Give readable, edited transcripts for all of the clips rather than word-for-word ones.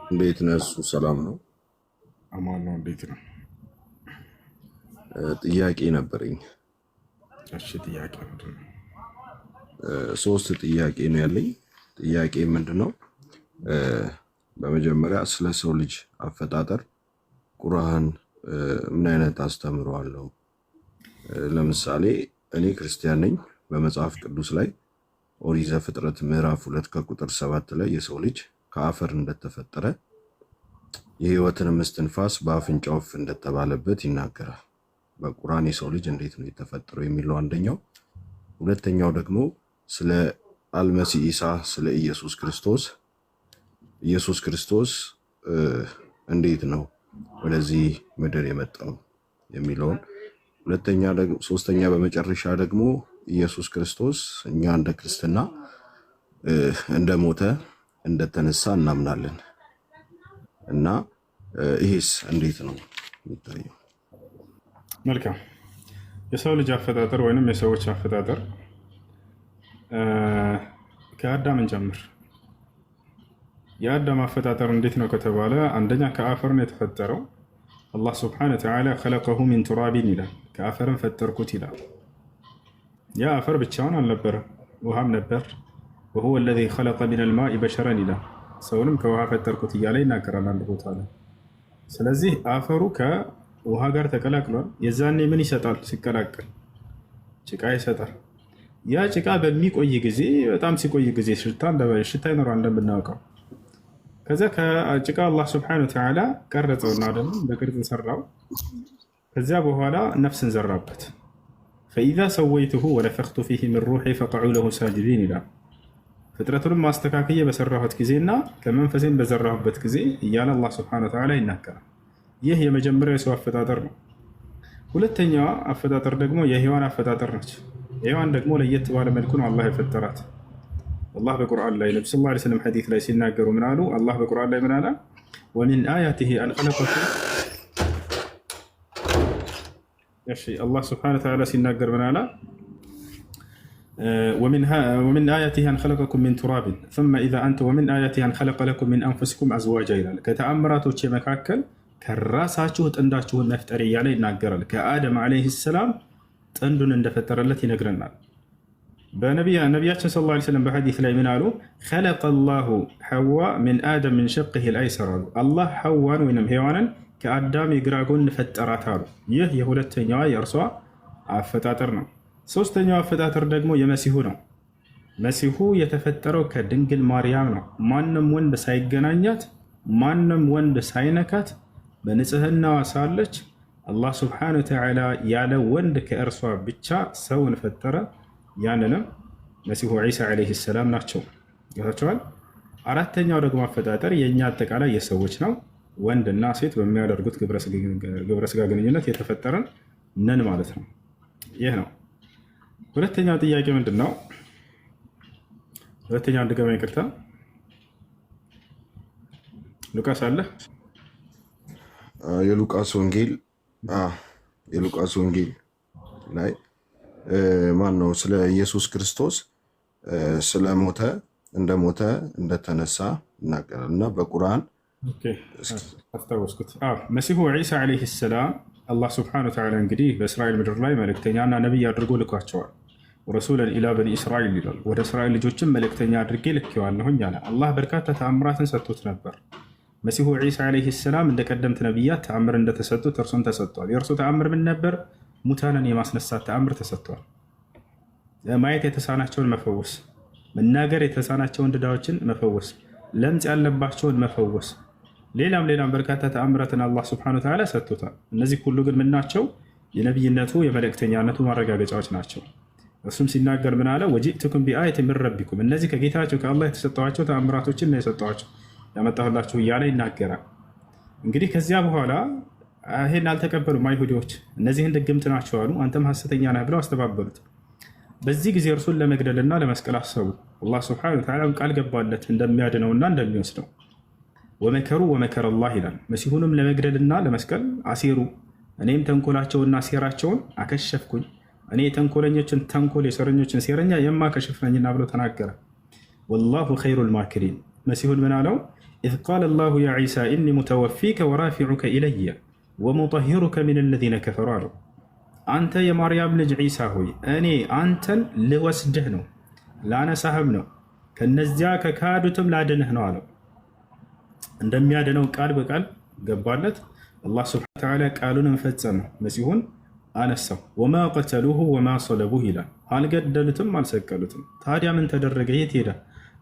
እንዴት ነህ? እሱ ሰላም ነው። አማን ነው። እንዴት ነው? ጥያቄ ነበረኝ። እሺ፣ ጥያቄ ምንድን ነው? ሶስት ጥያቄ ነው ያለኝ። ጥያቄ ምንድን ነው? በመጀመሪያ ስለ ሰው ልጅ አፈጣጠር ቁርአን ምን አይነት አስተምሮ አለው? ለምሳሌ እኔ ክርስቲያን ነኝ። በመጽሐፍ ቅዱስ ላይ ኦሪት ዘፍጥረት ምዕራፍ 2 ከቁጥር 7 ላይ የሰው ልጅ ከአፈር እንደተፈጠረ የህይወትን እስትንፋስ በአፍንጫው እፍ እንደተባለበት ይናገራል። በቁርአን የሰው ልጅ እንዴት ነው የተፈጠረው የሚለው አንደኛው። ሁለተኛው ደግሞ ስለ አልመሲህ ኢሳ ስለ ኢየሱስ ክርስቶስ እንዴት ነው ወደዚህ ምድር የመጣው የሚለውን ሶስተኛ በመጨረሻ ደግሞ ኢየሱስ ክርስቶስ እኛ እንደ ክርስትና እንደሞተ እንደተነሳ እናምናለን እና ይሄስ እንዴት ነው የሚታየው? መልካም። የሰው ልጅ አፈጣጠር ወይንም የሰዎች አፈጣጠር ከአዳም እንጀምር። የአዳም አፈጣጠር እንዴት ነው ከተባለ አንደኛ ከአፈር ነው የተፈጠረው። አላህ ስብሐነሁ ወተዓላ ኸለቀሁ ሚን ቱራቢን ይላል፣ ከአፈርን ፈጠርኩት ይላል። ያ አፈር ብቻውን አልነበረም፣ ውሃም ነበር። ወሁወ አለዚ ኸለቀ ሚነል ማኢ በሸረን ይላል፣ ሰውንም ከውሃ ፈጠርኩት እያለ ይናገራል አንድ ቦታ ላይ። ስለዚህ አፈሩ ከውሃ ጋር ተቀላቅሏል። የዛኔ ምን ይሰጣል? ሲቀላቀል ጭቃ ይሰጣል። ያ ጭቃ በሚቆይ ጊዜ በጣም ሲቆይ ጊዜ ሽታ ይኖረዋል እንደምናውቀው። ከዛ ከጭቃ አላህ ስብሐነሁ ወተዓላ ቀረጸውና ደግሞ በቅርጽ ሰራው። ከዚያ በኋላ ነፍስን ዘራበት። ፈኢዛ ሰወይቱሁ ወነፈኽቱ ፊህ ሚን ሩሒ ፈቀዑ ለሁ ሳጅዲን ይላል። ፍጥረቱንም ማስተካከየ በሰራሁት ጊዜና ከመንፈሴን በዘራሁበት ጊዜ እያለ አላህ ስብሐነሁ ወተዓላ ይናገራል። ይህ የመጀመሪያው የሰው አፈጣጠር ነው። ሁለተኛዋ አፈጣጠር ደግሞ የሔዋን አፈጣጠር ነች። ሔዋን ደግሞ ለየት ባለ መልኩ ነው አላህ የፈጠራት። አላህ በቁርአን ላይ ነብዩ ሰለላሁ ዐለይሂ ወሰለም ሐዲስ ላይ ሲናገሩ ምን አሉ? አላህ በቁርአን ላይ ምን አለ? ወሚን አያቲሂ አን ኸለቀኩም አላህ ስብሐነሁ ወተዓላ ሲናገር ምን አለ? ወሚን አያቲሂ አን ኸለቀኩም ሚን ቱራቢን ثم إذا أنتم ومن آياته أن خلق لكم من أنفسكم أزواجا ይላል። ከተአምራቶች መካከል ከራሳችሁ ጥንዳችሁን መፍጠር እያለ ይናገራል። ከአደም ዓለይሂ ሰላም ጥንዱን እንደፈጠረለት ይነግረናል። በነቢያችን ሰለላሁ ዐለይሂ ወሰለም በሐዲስ ላይ ምን አሉ? ኸለቀ ላሁ ሐዋ ሚን አደም ሚን ሸቅህ ልአይሰር አሉ። አላህ ሐዋን ወይም ሔዋንን ከአዳም የግራ ጎን ፈጠራት አሉ። ይህ የሁለተኛዋ የእርሷ አፈጣጠር ነው። ሶስተኛው አፈጣጠር ደግሞ የመሲሁ ነው። መሲሁ የተፈጠረው ከድንግል ማርያም ነው። ማንም ወንድ ሳይገናኛት፣ ማንም ወንድ ሳይነካት በንጽህናዋ ሳለች አላህ ስብሐነሁ ወተዓላ ያለ ወንድ ከእርሷ ብቻ ሰውን ፈጠረ። ያንንም መሲሁ ዒሳ ዓለይሂ ሰላም ናቸው። ይታቸዋል። አራተኛው ደግሞ አፈጣጠር የእኛ አጠቃላይ የሰዎች ነው። ወንድና ሴት በሚያደርጉት ግብረ ስጋ ግንኙነት የተፈጠረን ነን ማለት ነው። ይህ ነው። ሁለተኛው ጥያቄ ምንድን ነው? ሁለተኛው እንደገና ይቅርታ፣ ሉቃስ አለ። የሉቃስ ወንጌል ላይ ማን ነው ስለ ኢየሱስ ክርስቶስ እንደሞተ እንደተነሳ ይናገራል እና በቁርአን አስታወስኩት። መሲሁ ዒሳ ዓለይሂ ሰላም አላህ ስብሐነሁ ወተዓላ እንግዲህ በእስራኤል ምድር ላይ መልእክተኛና ነቢይ አድርጎ ልኳቸዋል። ረሱለን ኢላ በኒ እስራኤል ይላል። ወደ እስራኤል ልጆችም መልእክተኛ አድርጌ ልኬዋለሁኝ አለ። አላህ በርካታ ተአምራትን ሰጥቶት ነበር። መሲሁ ዒሳ ዓለይሂ ሰላም እንደ ቀደምት ነቢያት ተአምር እንደተሰጡት እርሱን ተሰጥቷል። የእርሱ ተአምር ምን ነበር? ሙታንን የማስነሳት ተአምር ተሰጥቷል። ማየት የተሳናቸውን መፈወስ፣ መናገር የተሳናቸውን ድዳዎችን መፈወስ፣ ለምጽ ያለባቸውን መፈወስ፣ ሌላም በርካታ ተአምራትን አላህ ስብሐነሁ ወተዓላ ሰጥቶታል። እነዚህ ሁሉ ግን ምናቸው? የነቢይነቱ የመልእክተኛነቱ ማረጋገጫዎች ናቸው። እሱም ሲናገር ምን አለ? ወጂእቱኩም ቢአየት ሚን ረቢኩም፣ እነዚህ ከጌታቸው ከአላህ የተሰጠዋቸው ተአምራቶችን ነው የሰጠዋቸው ያመጣሁላችሁ እያለ ይናገራል። እንግዲህ ከዚያ በኋላ ይሄን አልተቀበሉም አይሁዶች። እነዚህን ድግምት ናቸው አሉ፣ አንተም ሐሰተኛ ነህ ብለው አስተባበሉት። በዚህ ጊዜ እርሱን ለመግደልና ለመስቀል አሰቡ። አላህ ስብሐነሁ ወተዓላ ቃል ገባለት እንደሚያድነውና እንደሚወስደው። ወመከሩ ወመከረ አላህ ይላል። መሲሁንም ለመግደልና ለመስቀል አሴሩ፣ እኔም ተንኮላቸውና ሴራቸውን አከሸፍኩኝ። እኔ የተንኮለኞችን ተንኮል የሴረኞችን ሴረኛ የማከሽፍ ነኝና ብሎ ተናገረ። ወላሁ ኸይሩል ማኪሪን። መሲሁን ምን አለው? ኢዝ ቃለ ላሁ ያ ዒሳ ኢኒ ሙተወፊከ ወራፊዑከ ኢለየ ወሙጠሂሩከ ሚነ ለዚነ ከፈሩ አለው። አንተ የማርያም ልጅ ዒሳ ሆይ እኔ አንተን ልወስድህ ነው ላነሳህም ነው ከነዚያ ከካዱትም ላድንህ ነው አለው። እንደሚያድነው ቃል በቃል ገባለት። አላህ ስብሐነሁ ወተዓላ ቃሉን ፈጸመ፣ መሲሁን አነሳው። ወማ ቀተሉሁ ወማ ሰለቡህ ይላል። አልገደሉትም፣ አልሰቀሉትም። ታዲያ ምን ተደረገ? የት ሄደ?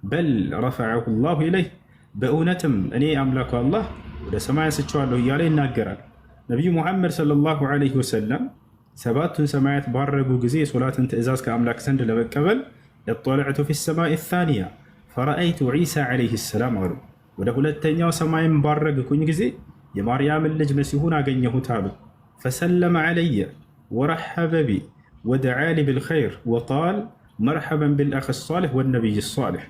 በል ረፈዐሁ ላሁ ኢለይህ፣ በእውነትም እኔ አምላኩ አላህ ወደ ሰማይ አንስቼዋለሁ እያለ ይናገራል። ነቢዩ ሙሐመድ ሰለላሁ ዐለይሂ ወሰለም ሰባቱን ሰማያት ባረጉ ጊዜ የሶላትን ትእዛዝ ከአምላክ ዘንድ ለመቀበል እጠለዕቱ ፊ ሰማኢ ታኒያ ፈረአይቱ ዒሳ ዐለይሂ ሰላም አሉ። ወደ ሁለተኛው ሰማይም ባረግኩኝ ጊዜ የማርያምን ልጅ መሲሁን አገኘሁት አሉ። ፈሰለመ ዐለየ ወረሐበ ቢ ወደዓሊ ብልኸይር ወቃል መርሐበን ብልአኽ ሳሊሕ ወነቢይ ሳሊሕ፣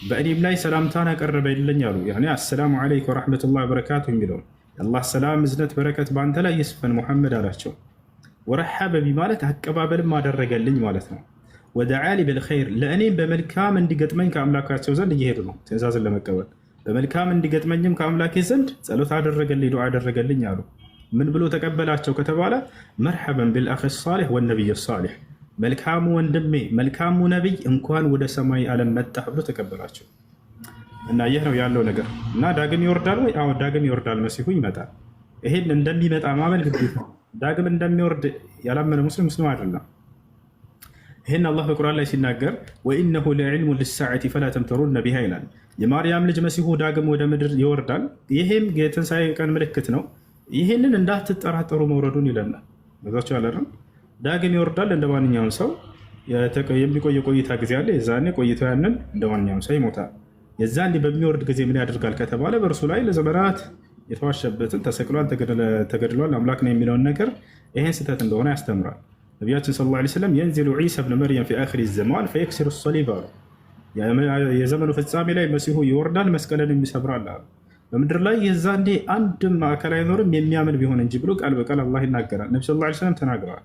በእኔም ላይ ሰላምታን አቀረበልኝ አሉ። ያኔ አሰላሙ ዐለይከ ወረሕመቱላሂ ወበረካቱ የሚለውን የአላህ ሰላም እዝነት በረከት በአንተ ላይ ይስፈን ሙሐመድ አላቸው። ወረሐበ ቢ ማለት አቀባበልም አደረገልኝ ማለት ነው። ወደዓሊ ብልኸይር ለእኔም በመልካም እንዲገጥመኝ ከአምላካቸው ዘንድ እየሄዱ ነው ትእዛዝን ለመቀበል። በመልካም እንዲገጥመኝም ከአምላኬ ዘንድ ጸሎት አደረገልኝ፣ ዱዓ አደረገልኝ አሉ። ምን ብሎ ተቀበላቸው ከተባለ መርሐበን ብልአኽ ሳሊሕ ወነቢይ ሳሊሕ፣ መልካሙ ወንድሜ መልካሙ ነቢይ እንኳን ወደ ሰማይ ዓለም መጣህ ብሎ ተቀበላቸው። እና ይህ ነው ያለው ነገር። እና ዳግም ይወርዳል ወይ? አዎ ዳግም ይወርዳል፣ መሲሁ ይመጣል። ይሄን እንደሚመጣ ማመን ግዴታ። ዳግም እንደሚወርድ ያላመነ ሙስሊም አይደለም። ይህን አላህ በቁርአን ላይ ሲናገር ወኢነሁ ለዕልሙ ልሳዓቲ ፈላ ተምተሩነ ቢሃ ይላል። የማርያም ልጅ መሲሁ ዳግም ወደ ምድር ይወርዳል፣ ይሄም የትንሣኤ ቀን ምልክት ነው፣ ይህንን እንዳትጠራጠሩ መውረዱን ይለናል። በዛቸው ያለ ዳግም ይወርዳል። እንደ ማንኛውም ሰው የሚቆየ ቆይታ ጊዜ አለ። የዛኔ ቆይቶ ያንን እንደ ማንኛውም ሰው ይሞታል። የዛኔ በሚወርድ ጊዜ ምን ያደርጋል ከተባለ በእርሱ ላይ ለዘመናት የተዋሸበትን ተሰቅሏል፣ ተገድሏል፣ አምላክ ነው የሚለውን ነገር ይህን ስህተት እንደሆነ ያስተምራል። ነቢያችን ሰለላሁ ዐለይሂ ወሰለም የንዚሉ ዒሳ ብን መርየም ፊ አኺሪ ዘማን ፈየክሲሩ ሰሊብ አሉ። የዘመኑ ፍጻሜ ላይ መሲሁ ይወርዳል፣ መስቀልን ይሰብራል አሉ። በምድር ላይ የዛኔ አንድም አካል አይኖርም የሚያምን ቢሆን እንጂ ብሎ ቃል በቃል አላህ ይናገራል። ነቢ ሰለላሁ ዐለይሂ ወሰለም ተናግረዋል።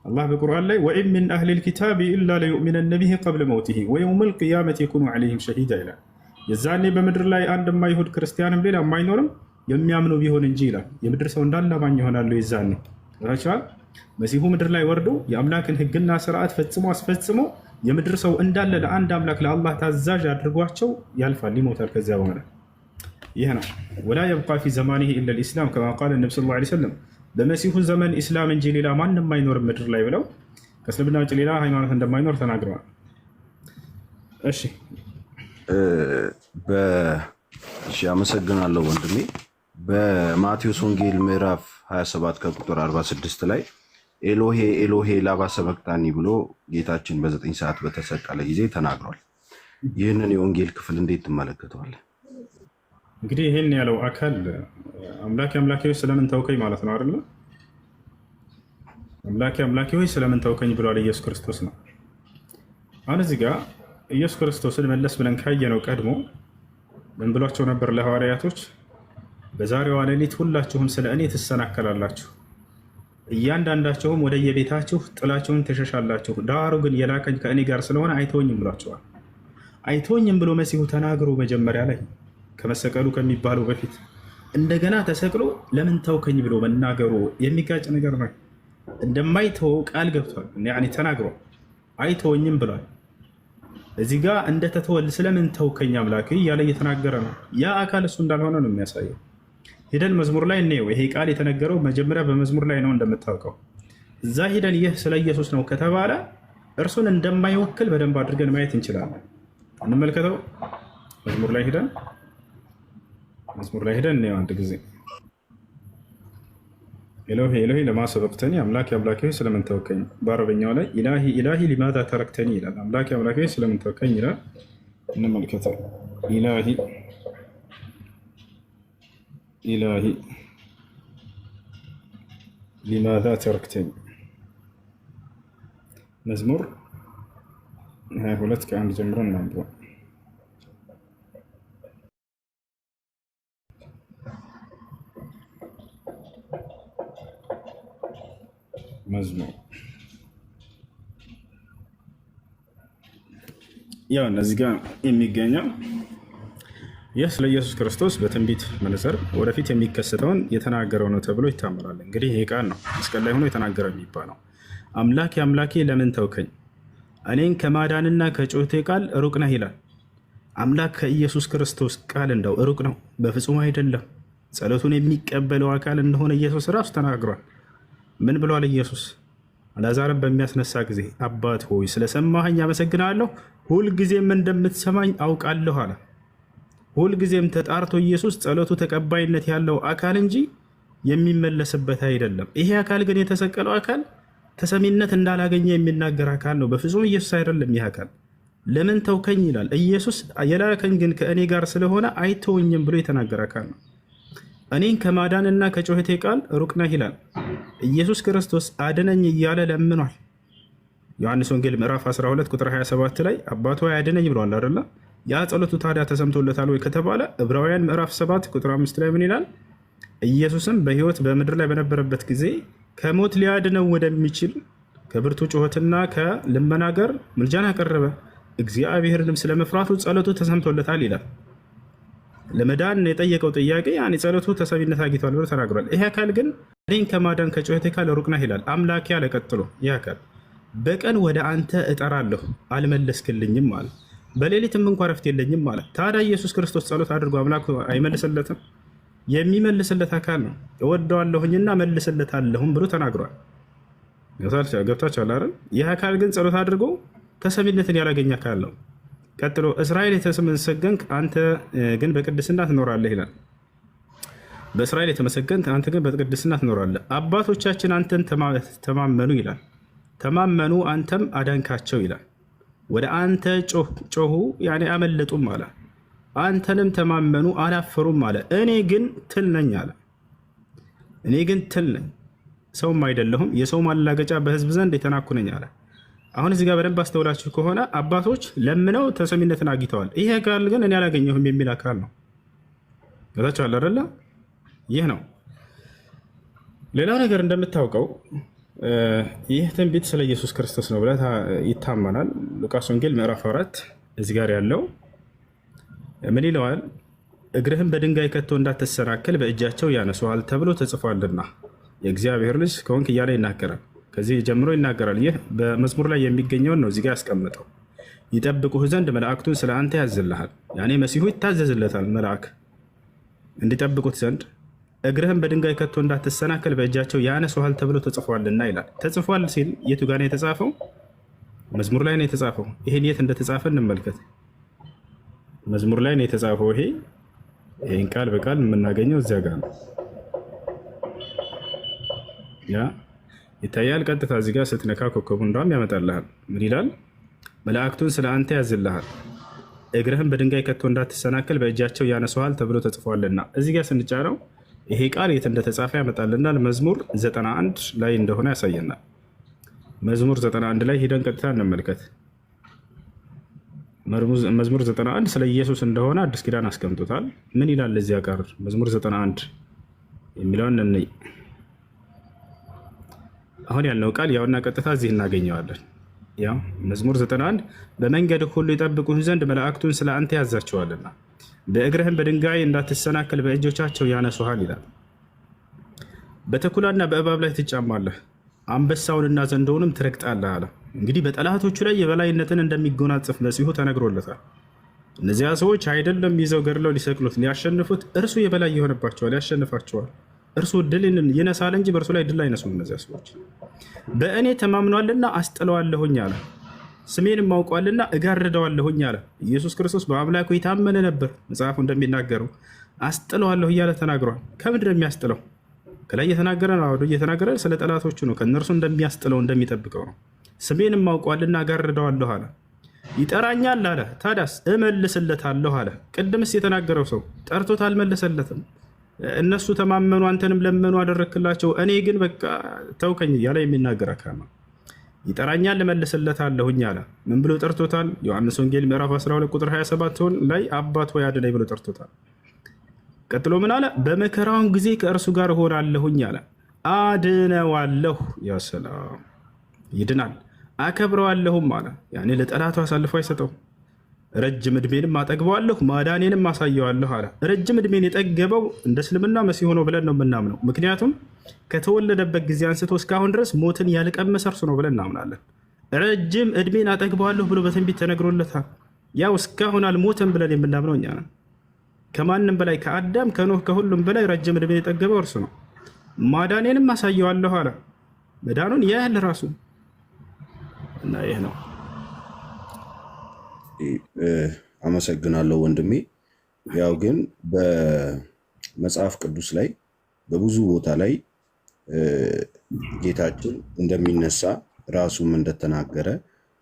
አላህ በቁርአን ላይ ወኢን ሚን አህሊል ኪታቢ ኢላ ለዩእሚነነ ቢሂ ቀብለ መውቲሂ ወየውመል ቂያመቲ የኩኑ ዐለይሂም ሸሂዳ ይላል። የዛኔ በምድር ላይ አንድም አይሁድ ክርስቲያንም ሌላ አይኖርም የሚያምኑ ቢሆን እንጂ ይላል። የምድር ሰው እንዳለ አማኝ ይሆናሉ። የዛኔ ራቻል መሲሁ ምድር ላይ ወርዶ የአምላክን ሕግና ስርዓት ፈጽሞ አስፈጽሞ የምድር ሰው እንዳለ ለአንድ አምላክ ለአላህ ታዛዥ አድርጓቸው ያልፋል፣ ይሞታል። ከዚያ በኋላ ይህ ነው ወላ የብቃ ፊ ዘማኒሂ ኢላ ልኢስላም ከማ ቃለ ነቢ ሰለላሁ ዐለይሂ ወሰለም በመሲሁ ዘመን ኢስላም እንጂ ሌላ ማንም አይኖርም ምድር ላይ ብለው ከእስልምና ውጭ ሌላ ሃይማኖት እንደማይኖር ተናግረዋል። እሺ አመሰግናለሁ ወንድሜ። በማቴዎስ ወንጌል ምዕራፍ 27 ከቁጥር 46 ላይ ኤሎሄ ኤሎሄ ላማ ሰበቅታኒ ብሎ ጌታችን በ9 ሰዓት በተሰቀለ ጊዜ ተናግሯል። ይህንን የወንጌል ክፍል እንዴት ትመለከተዋለህ? እንግዲህ ይህን ያለው አካል አምላኬ አምላኬ ሆይ ስለምን ተውከኝ ማለት ነው አይደለ? አምላኬ አምላኬ ሆይ ስለምን ተውከኝ ብሏል ኢየሱስ ክርስቶስ ነው። አሁን እዚህ ጋር ኢየሱስ ክርስቶስን መለስ ብለን ካየነው ቀድሞ ምን ብሏቸው ነበር ለሐዋርያቶች? በዛሬዋ ሌሊት ሁላችሁም ስለ እኔ ትሰናከላላችሁ፣ እያንዳንዳቸውም ወደ የቤታችሁ ጥላችሁን ትሸሻላችሁ፣ ዳሩ ግን የላከኝ ከእኔ ጋር ስለሆነ አይተወኝም ብሏቸዋል። አይተወኝም ብሎ መሲሁ ተናግሮ መጀመሪያ ላይ ከመሰቀሉ ከሚባለው በፊት እንደገና ተሰቅሎ ለምን ተውከኝ ብሎ መናገሩ የሚጋጭ ነገር ነው። እንደማይተወው ቃል ገብቷል፣ ተናግሯል። አይተወኝም ብሏል። እዚህ ጋር እንደተተወል ስለምን ተውከኝ አምላክ እያለ እየተናገረ ነው። ያ አካል እሱ እንዳልሆነ ነው የሚያሳየው። ሂደን መዝሙር ላይ እንየው። ይሄ ቃል የተነገረው መጀመሪያ በመዝሙር ላይ ነው እንደምታውቀው። እዛ ሂደን ይህ ስለ ኢየሱስ ነው ከተባለ እርሱን እንደማይወክል በደንብ አድርገን ማየት እንችላለን። እንመልከተው። መዝሙር ላይ ሂደን እንየው አንድ ጊዜ። ኤሎሄ ኤሎሄ ለማ ሰበቅተኒ፣ አምላኬ አምላኬ ስለምን ተወከኝ። በአረበኛው ላይ ኢላሂ ኢላሂ ሊማዛ ተረክተኒ ይላል። አምላኬ አምላኬ ስለምን ተወከኝ ይላል። እንመልከተው። ኢላሂ ኢላሂ ሊማዛ ተረክተኒ። መዝሙር 22 ከ1 ጀምሮ እናንብበው። መዝሙር ያው እነዚህ ጋር የሚገኘው ይህ ስለ ኢየሱስ ክርስቶስ በትንቢት መነጽር ወደፊት የሚከሰተውን የተናገረው ነው ተብሎ ይታመናል። እንግዲህ ይህ ቃል ነው መስቀል ላይ ሆኖ የተናገረ የሚባለው። አምላኬ አምላኬ ለምን ተውከኝ? እኔን ከማዳንና ከጩኸቴ ቃል ሩቅ ነህ ይላል። አምላክ ከኢየሱስ ክርስቶስ ቃል እንደው ሩቅ ነው? በፍጹም አይደለም። ጸሎቱን የሚቀበለው አካል እንደሆነ ኢየሱስ ራሱ ተናግሯል። ምን ብሏል ኢየሱስ? አልዓዛርን በሚያስነሳ ጊዜ አባት ሆይ ስለሰማኸኝ አመሰግናለሁ፣ ሁልጊዜም እንደምትሰማኝ አውቃለሁ አለ። ሁልጊዜም ተጣርቶ ኢየሱስ ጸሎቱ ተቀባይነት ያለው አካል እንጂ የሚመለስበት አይደለም። ይሄ አካል ግን የተሰቀለው አካል ተሰሚነት እንዳላገኘ የሚናገር አካል ነው። በፍጹም ኢየሱስ አይደለም። ይህ አካል ለምን ተውከኝ ይላል። ኢየሱስ የላከኝ ግን ከእኔ ጋር ስለሆነ አይተወኝም ብሎ የተናገረ አካል ነው። እኔን ከማዳንና ከጩኸቴ ቃል ሩቅ ነህ ይላል። ኢየሱስ ክርስቶስ አድነኝ እያለ ለምኗል። ዮሐንስ ወንጌል ምዕራፍ 12 ቁጥር 27 ላይ አባቱ አድነኝ ብሏል አይደለ? ያ ጸሎቱ ታዲያ ተሰምቶለታል ወይ ከተባለ ዕብራውያን ምዕራፍ 7 ቁጥር 5 ላይ ምን ይላል? ኢየሱስም በሕይወት በምድር ላይ በነበረበት ጊዜ ከሞት ሊያድነው ወደሚችል ከብርቱ ጩኸትና ከልመና ጋር ምልጃን አቀረበ፣ እግዚአብሔርንም ስለመፍራቱ ጸሎቱ ተሰምቶለታል ይላል። ለመዳን የጠየቀው ጥያቄ ያኔ ጸሎቱ ተሰሚነት አግኝቷል ብሎ ተናግሯል። ይህ አካል ግን እኔን ከማዳን ከጩኸቴ ቃል ሩቅ ነህ ይላል። አምላኬ አለ ቀጥሎ ይህ አካል በቀን ወደ አንተ እጠራለሁ አልመለስክልኝም አለ። በሌሊትም እንኳ ረፍት የለኝም አለ። ታዲያ ኢየሱስ ክርስቶስ ጸሎት አድርጎ አምላክ አይመልስለትም? የሚመልስለት አካል ነው። እወደዋለሁኝና መልስለታለሁም ብሎ ተናግሯል። ገብታችኋል አይደል? ይህ አካል ግን ጸሎት አድርጎ ተሰሚነትን ያላገኘ አካል ነው። ቀጥሎ እስራኤል የተመሰገንክ አንተ ግን በቅድስና ትኖራለህ ይላል። በእስራኤል የተመሰገንክ አንተ ግን በቅድስና ትኖራለህ። አባቶቻችን አንተን ተማመኑ ይላል። ተማመኑ አንተም አዳንካቸው ይላል። ወደ አንተ ጮሁ ያኔ አመለጡም አለ። አንተንም ተማመኑ አላፈሩም አለ። እኔ ግን ትል ነኝ አለ። እኔ ግን ትል ነኝ ሰውም አይደለሁም፣ የሰው ማላገጫ በሕዝብ ዘንድ የተናኩ ነኝ አለ። አሁን እዚህ ጋር በደንብ አስተውላችሁ ከሆነ አባቶች ለምነው ተሰሚነትን አግኝተዋል። ይህ አካል ግን እኔ አላገኘሁም የሚል አካል ነው። ገታችኋል አይደለ? ይህ ነው። ሌላው ነገር እንደምታውቀው ይህ ትንቢት ስለ ኢየሱስ ክርስቶስ ነው ብለህ ይታመናል። ሉቃስ ወንጌል ምዕራፍ 4 እዚህ ጋር ያለው ምን ይለዋል? እግርህም በድንጋይ ከቶ እንዳትሰናከል በእጃቸው ያነሱሃል ተብሎ ተጽፏልና የእግዚአብሔር ልጅ ከሆንክ እያለ ይናገራል። ከዚህ ጀምሮ ይናገራል። ይህ በመዝሙር ላይ የሚገኘውን ነው እዚጋ ያስቀምጠው። ይጠብቁህ ዘንድ መላእክቱን ስለ አንተ ያዝልሃል። ያኔ መሲሁ ይታዘዝለታል መልአክ እንዲጠብቁት ዘንድ። እግርህም በድንጋይ ከቶ እንዳትሰናከል በእጃቸው ያነሱሃል ተብሎ ተጽፏልና ይላል። ተጽፏል ሲል የቱ ጋር ነው የተጻፈው? መዝሙር ላይ ነው የተጻፈው። ይሄን የት እንደተጻፈ እንመልከት። መዝሙር ላይ ነው የተጻፈው። ይሄን ቃል በቃል የምናገኘው እዚያ ጋር ነው። ያ ይታያል። ቀጥታ እዚህ ጋር ስትነካ ኮከቡ እንዳውም ያመጣልሃል። ምን ይላል? መላእክቱን ስለ አንተ ያዝልሃል፣ እግርህም በድንጋይ ከቶ እንዳትሰናከል በእጃቸው ያነሱሃል ተብሎ ተጽፏልና። እዚህ ጋር ስንጫነው ይሄ ቃል የት እንደተጻፈ ያመጣልናል። መዝሙር 91 ላይ እንደሆነ ያሳየናል። መዝሙር 91 ላይ ሂደን ቀጥታ እንመልከት። መዝሙር 91 ስለ ኢየሱስ እንደሆነ አዲስ ኪዳን አስቀምጦታል። ምን ይላል እዚያ ጋር መዝሙር 91 የሚለውን እንይ። አሁን ያልነው ቃል ያውና ቀጥታ እዚህ እናገኘዋለን። ያው መዝሙር 91 በመንገድ ሁሉ ይጠብቁህ ዘንድ መላእክቱን ስለ አንተ ያዛቸዋልና በእግርህም በድንጋይ እንዳትሰናከል በእጆቻቸው ያነሱሃል ይላል። በተኩላና በእባብ ላይ ትጫማለህ፣ አንበሳውንና ዘንዶውንም ትረግጣለህ አለ። እንግዲህ በጠላቶቹ ላይ የበላይነትን እንደሚጎናጽፍ መሲሁ ተነግሮለታል። እነዚያ ሰዎች አይደለም ይዘው ገድለው ሊሰቅሉት ሊያሸንፉት፣ እርሱ የበላይ ይሆንባቸዋል፣ ያሸንፋቸዋል። እርሱ ድል ይነሳል እንጂ በእርሱ ላይ ድል አይነሱም። እነዚያ ሰዎች በእኔ ተማምኗልና አስጥለዋለሁኝ አለ። ስሜንም አውቋልና እጋርደዋለሁኝ አለ። ኢየሱስ ክርስቶስ በአምላኩ የታመነ ነበር። መጽሐፉ እንደሚናገረው አስጥለዋለሁ እያለ ተናግሯል። ከምንድን ነው የሚያስጥለው? ከላይ እየተናገረ ነው። እየተናገረ ስለ ጠላቶቹ ነው። ከእነርሱ እንደሚያስጥለው እንደሚጠብቀው ነው። ስሜንም አውቋልና እጋርደዋለሁ አለ። ይጠራኛል አለ። ታዲያስ እመልስለታለሁ አለ። ቅድምስ የተናገረው ሰው ጠርቶት አልመለሰለትም። እነሱ ተማመኑ፣ አንተንም ለመኑ፣ አደረክላቸው፣ እኔ ግን በቃ ተውከኝ እያለ የሚናገር አካል ነው። ይጠራኛል እመልስለታለሁኝ አለ። ምን ብሎ ጠርቶታል? ዮሐንስ ወንጌል ምዕራፍ 12 ቁጥር 27 ላይ አባት ሆይ አድነኝ ብሎ ጠርቶታል። ቀጥሎ ምን አለ? በመከራውን ጊዜ ከእርሱ ጋር እሆናለሁኝ አለ። አድነዋለሁ። ያ ሰላም፣ ይድናል። አከብረዋለሁም አለ። ያኔ ለጠላቱ አሳልፎ አይሰጠው። ረጅም ዕድሜንም አጠግበዋለሁ ማዳኔንም አሳየዋለሁ አለ። ረጅም ዕድሜን የጠገበው እንደ እስልምና መሲህ ነው ብለን ነው የምናምነው። ምክንያቱም ከተወለደበት ጊዜ አንስቶ እስካሁን ድረስ ሞትን ያልቀመሰ እርሱ ነው ብለን እናምናለን። ረጅም ዕድሜን አጠግበዋለሁ ብሎ በትንቢት ተነግሮለታል። ያው እስካሁን አልሞተም ብለን የምናምነው እኛ ነን። ከማንም በላይ ከአዳም ከኖህ ከሁሉም በላይ ረጅም ዕድሜ የጠገበው እርሱ ነው። ማዳኔንም አሳየዋለሁ አለ። መዳኑን ያያል ራሱ እና ይህ ነው። አመሰግናለሁ ወንድሜ። ያው ግን በመጽሐፍ ቅዱስ ላይ በብዙ ቦታ ላይ ጌታችን እንደሚነሳ ራሱም እንደተናገረ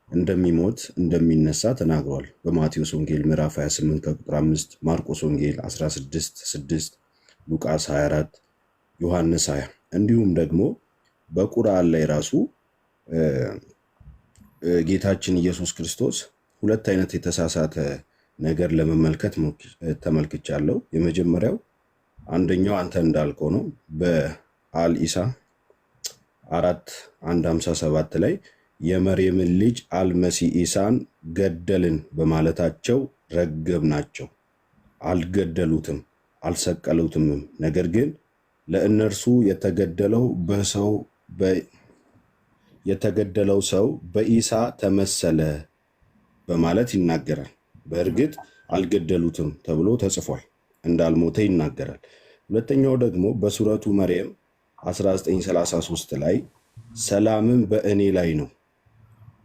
እንደሚሞት እንደሚነሳ ተናግሯል። በማቴዎስ ወንጌል ምዕራፍ 28 ከቁጥር 5፣ ማርቆስ ወንጌል 16:6፣ ሉቃስ 24፣ ዮሐንስ 20 እንዲሁም ደግሞ በቁርአን ላይ ራሱ ጌታችን ኢየሱስ ክርስቶስ ሁለት አይነት የተሳሳተ ነገር ለመመልከት ተመልክቻለሁ። የመጀመሪያው አንደኛው አንተ እንዳልከው ነው። በአልኢሳ 4:157 ላይ የመርየምን ልጅ አልመሲ ኢሳን ገደልን በማለታቸው ረገምናቸው። አልገደሉትም፣ አልሰቀሉትምም። ነገር ግን ለእነርሱ የተገደለው ሰው በኢሳ ተመሰለ በማለት ይናገራል። በእርግጥ አልገደሉትም ተብሎ ተጽፏል፣ እንዳልሞተ ይናገራል። ሁለተኛው ደግሞ በሱረቱ መርየም 19:33 ላይ ሰላምን በእኔ ላይ ነው፣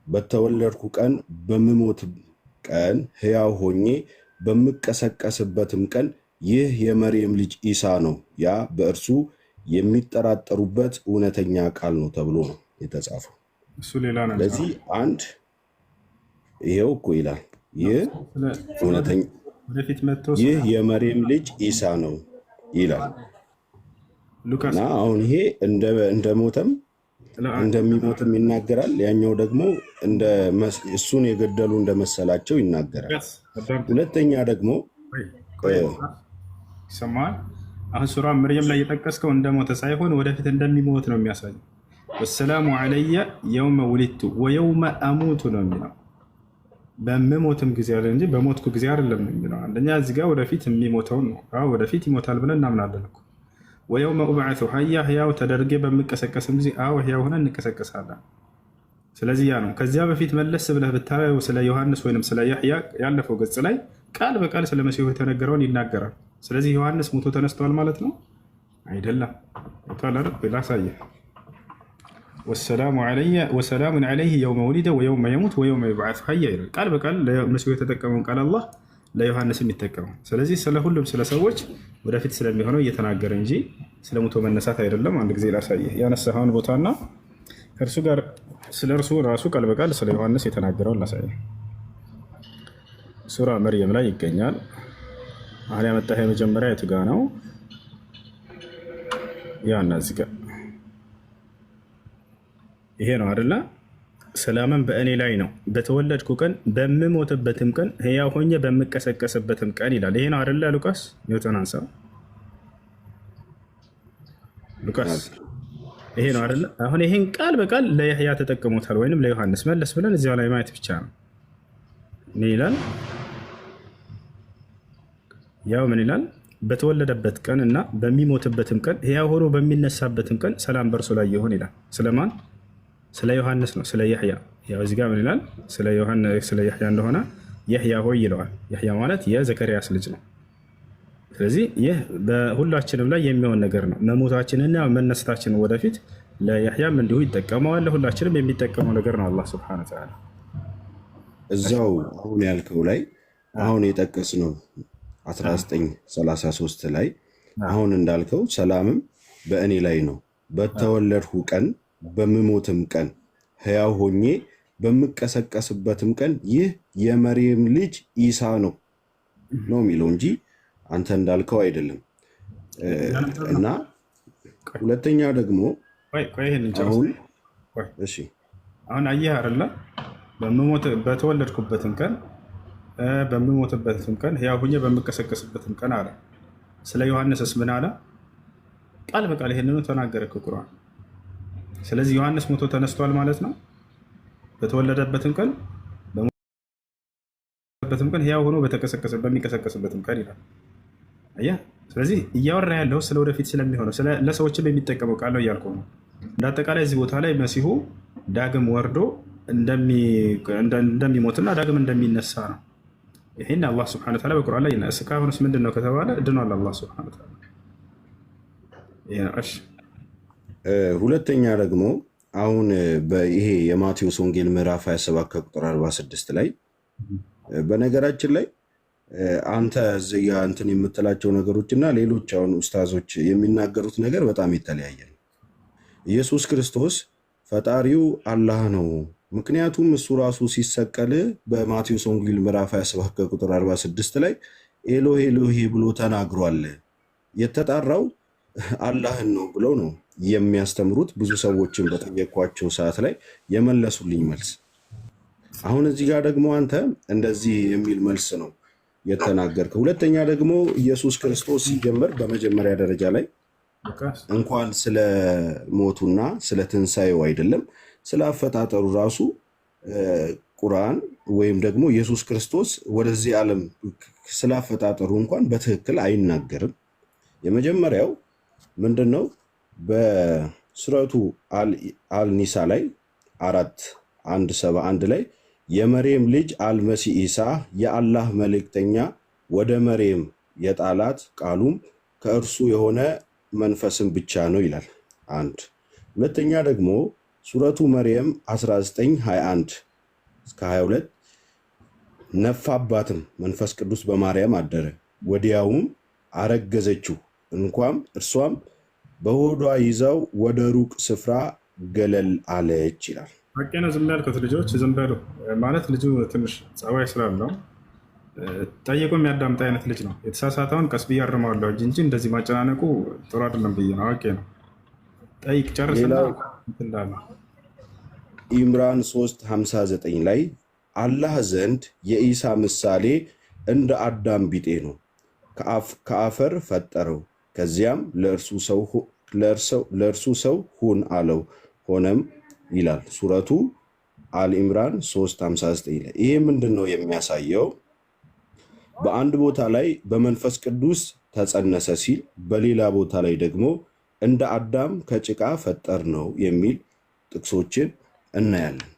በተወለድኩ ቀን በምሞት ቀን ሕያው ሆኜ በምቀሰቀስበትም ቀን ይህ የመርየም ልጅ ኢሳ ነው፣ ያ በእርሱ የሚጠራጠሩበት እውነተኛ ቃል ነው ተብሎ ነው የተጻፈው። ስለዚህ አንድ ይሄው እኮ ይላል ይህ የመርየም ልጅ ኢሳ ነው ይላል እና አሁን ይሄ እንደሞተም እንደሚሞትም ይናገራል። ያኛው ደግሞ እሱን የገደሉ እንደመሰላቸው ይናገራል። ሁለተኛ ደግሞ ይሰማል። አሁን ሱራ መርየም ላይ የጠቀስከው እንደሞተ ሳይሆን ወደፊት እንደሚሞት ነው የሚያሳየው። ወሰላሙ አለየ የውመ ውሊድቱ ወየውመ አሙቱ ነው የሚለው። በምሞትም ጊዜ አለ እንጂ በሞትኩ ጊዜ አይደለም የሚለው። አንደኛ እዚህ ጋር ወደፊት የሚሞተውን ነው። ወደፊት ይሞታል ብለን እናምናለን እኮ። ወየውመ ኡብዐቱ ሐያ ሕያው ተደርጌ በምቀሰቀስም ጊዜ ሕያው ሆነን እንቀሰቀሳለን። ስለዚህ ያ ነው። ከዚያ በፊት መለስ ብለህ ብታየው ስለ ዮሐንስ ወይንም ስለ ያሕያ ያለፈው ገጽ ላይ ቃል በቃል ስለ መሲሁ የተነገረውን ይናገራል። ስለዚህ ዮሐንስ ሞቶ ተነስተዋል ማለት ነው አይደለም። ላሳየህ። ወሰላሙን ዐለይሂ የውመ ወሊደ ወየውመ የሙት ወየውመ ዩብዐሱ ሐያ ይላል። ቃል በቃል ለመሲሁ የተጠቀመውን ቃል አላህ ለዮሐንስ የሚጠቀመው። ስለዚህ ስለ ሁሉም ስለ ሰዎች ወደፊት ስለሚሆነው እየተናገረ እንጂ ስለ ሞቶ መነሳት አይደለም። አንድ ጊዜ ላሳየህ ያነሳኸውን ቦታና ከእርሱ ጋር ስለ እርሱ ራሱ ቃል በቃል ስለ ዮሐንስ የተናገረውን ላሳየህ። ሱራ መርየም ላይ ይገኛል። አሁን ያመጣህ የመጀመሪያ የቱ ጋ ነው? ያና እዚህ ጋር ይሄ ነው አይደለ? ሰላምን በእኔ ላይ ነው በተወለድኩ ቀን በምሞትበትም ቀን ሕያው ሆኜ በምቀሰቀስበትም ቀን ይላል። ይሄ ነው አይደለ? ሉቃስ ኒውተን አንሳ። ሉቃስ ይሄ ነው አይደለ? አሁን ይሄን ቃል በቃል ለያሕያ ተጠቅሞታል ወይንም ለዮሐንስ። መለስ ብለን እዚያው ላይ ማየት ብቻ ነው። ምን ይላል? ያው ምን ይላል? በተወለደበት ቀን እና በሚሞትበትም ቀን ሕያው ሆኖ በሚነሳበትም ቀን ሰላም በእርሱ ላይ ይሁን ይላል። ስለማን? ስለ ዮሐንስ ነው፣ ስለ ያሕያ። ያው እዚህ ጋር ምን ይላል? ስለ ዮሐንስ ስለ ያሕያ እንደሆነ ያሕያ ሆይ ይለዋል። ያሕያ ማለት የዘከርያስ ልጅ ነው። ስለዚህ ይህ በሁላችንም ላይ የሚሆን ነገር ነው። መሞታችንና መነሳታችን ወደፊት ለያሕያም እንዲሁ ይጠቀመዋል። ለሁላችንም የሚጠቀመው ነገር ነው። አላህ ሱብሓነሁ ወተዓላ እዛው አሁን ያልከው ላይ አሁን የጠቀስነው 19:33 ላይ አሁን እንዳልከው ሰላምም በእኔ ላይ ነው በተወለድኩ ቀን በምሞትም ቀን ሕያው ሆኜ በምቀሰቀስበትም ቀን ይህ የመርየም ልጅ ኢሳ ነው የሚለው እንጂ አንተ እንዳልከው አይደለም። እና ሁለተኛ ደግሞ አሁን አየህ አይደለ? በተወለድኩበትም ቀን በምሞትበትም ቀን ሕያው ሆኜ በምቀሰቀስበትም ቀን አለ። ስለ ዮሐንስስ ምን አለ? ቃል በቃል ይሄንኑ ተናገረ ቁርአን። ስለዚህ ዮሐንስ ሞቶ ተነስቷል ማለት ነው። በተወለደበትም ቀን በሞተበትም ቀን ሕያው ሆኖ በሚቀሰቀስበትም ቀን ይላል። አየህ። ስለዚህ እያወራ ያለው ስለ ወደፊት ስለሚሆነው ለሰዎችም የሚጠቀመው ቃል ነው እያልኩ ነው። እንደ አጠቃላይ እዚህ ቦታ ላይ መሲሁ ዳግም ወርዶ እንደሚሞትና ዳግም እንደሚነሳ ነው። ይህን አላህ ስብሐነ ወተዓላ በቁርአን ላይ ይነሳ። እስካሁንስ ምንድን ነው ከተባለ ድኗል አላህ ስብሐነ ወተዓላ። ሁለተኛ ደግሞ አሁን ይሄ የማቴዎስ ወንጌል ምዕራፍ 27 ከቁጥር 46 ላይ በነገራችን ላይ አንተ እዚህ እንትን የምትላቸው ነገሮች እና ሌሎች አሁን ኡስታዞች የሚናገሩት ነገር በጣም የተለያየ ነው። ኢየሱስ ክርስቶስ ፈጣሪው አላህ ነው። ምክንያቱም እሱ ራሱ ሲሰቀል በማቴዎስ ወንጌል ምዕራፍ 27 ከቁጥር 46 ላይ ኤሎሄ ኤሎሄ ብሎ ተናግሯል። የተጣራው አላህን ነው ብለው ነው የሚያስተምሩት። ብዙ ሰዎችን በጠየኳቸው ሰዓት ላይ የመለሱልኝ መልስ። አሁን እዚህ ጋር ደግሞ አንተ እንደዚህ የሚል መልስ ነው የተናገርከው። ሁለተኛ ደግሞ ኢየሱስ ክርስቶስ ሲጀመር በመጀመሪያ ደረጃ ላይ እንኳን ስለ ሞቱና ስለ ትንሣኤው አይደለም ስለ አፈጣጠሩ ራሱ ቁርአን ወይም ደግሞ ኢየሱስ ክርስቶስ ወደዚህ ዓለም ስለ አፈጣጠሩ እንኳን በትክክል አይናገርም። የመጀመሪያው ምንድነው? በሱረቱ አልኒሳ ላይ 4:171 ላይ የመርየም ልጅ አልመሲ ኢሳ የአላህ መልእክተኛ ወደ መርየም የጣላት ቃሉም ከእርሱ የሆነ መንፈስም ብቻ ነው ይላል። አንድ ሁለተኛ ደግሞ ሱረቱ መርየም 19:21-22 ነፋባትም መንፈስ ቅዱስ በማርያም አደረ፣ ወዲያውም አረገዘችው፣ እንኳም እርሷም በሆዷ ይዛው ወደ ሩቅ ስፍራ ገለል አለች ይላል። ሀቄ ነው። ዝም ያልኩት ልጆች ዝም በሉ ማለት ልጁ ትንሽ ጸባይ ስላለው ጠይቆ የሚያዳምጥ አይነት ልጅ ነው። የተሳሳተውን ቀስ ብዬ አርመዋለሁ እንጂ እንደዚህ ማጨናነቁ ጥሩ አይደለም ብዬ ነው። ሀቄ ነው። ጠይቅ ጨርስና እንዳለ ኢምራን 3:59 ላይ አላህ ዘንድ የኢሳ ምሳሌ እንደ አዳም ቢጤ ነው፣ ከአፈር ፈጠረው፣ ከዚያም ለእርሱ ሰው ሁን አለው፣ ሆነም ይላል ሱረቱ አልኢምራን 3:59 ላይ። ይሄ ምንድን ነው የሚያሳየው? በአንድ ቦታ ላይ በመንፈስ ቅዱስ ተጸነሰ ሲል፣ በሌላ ቦታ ላይ ደግሞ እንደ አዳም ከጭቃ ፈጠር ነው የሚል ጥቅሶችን እናያለን።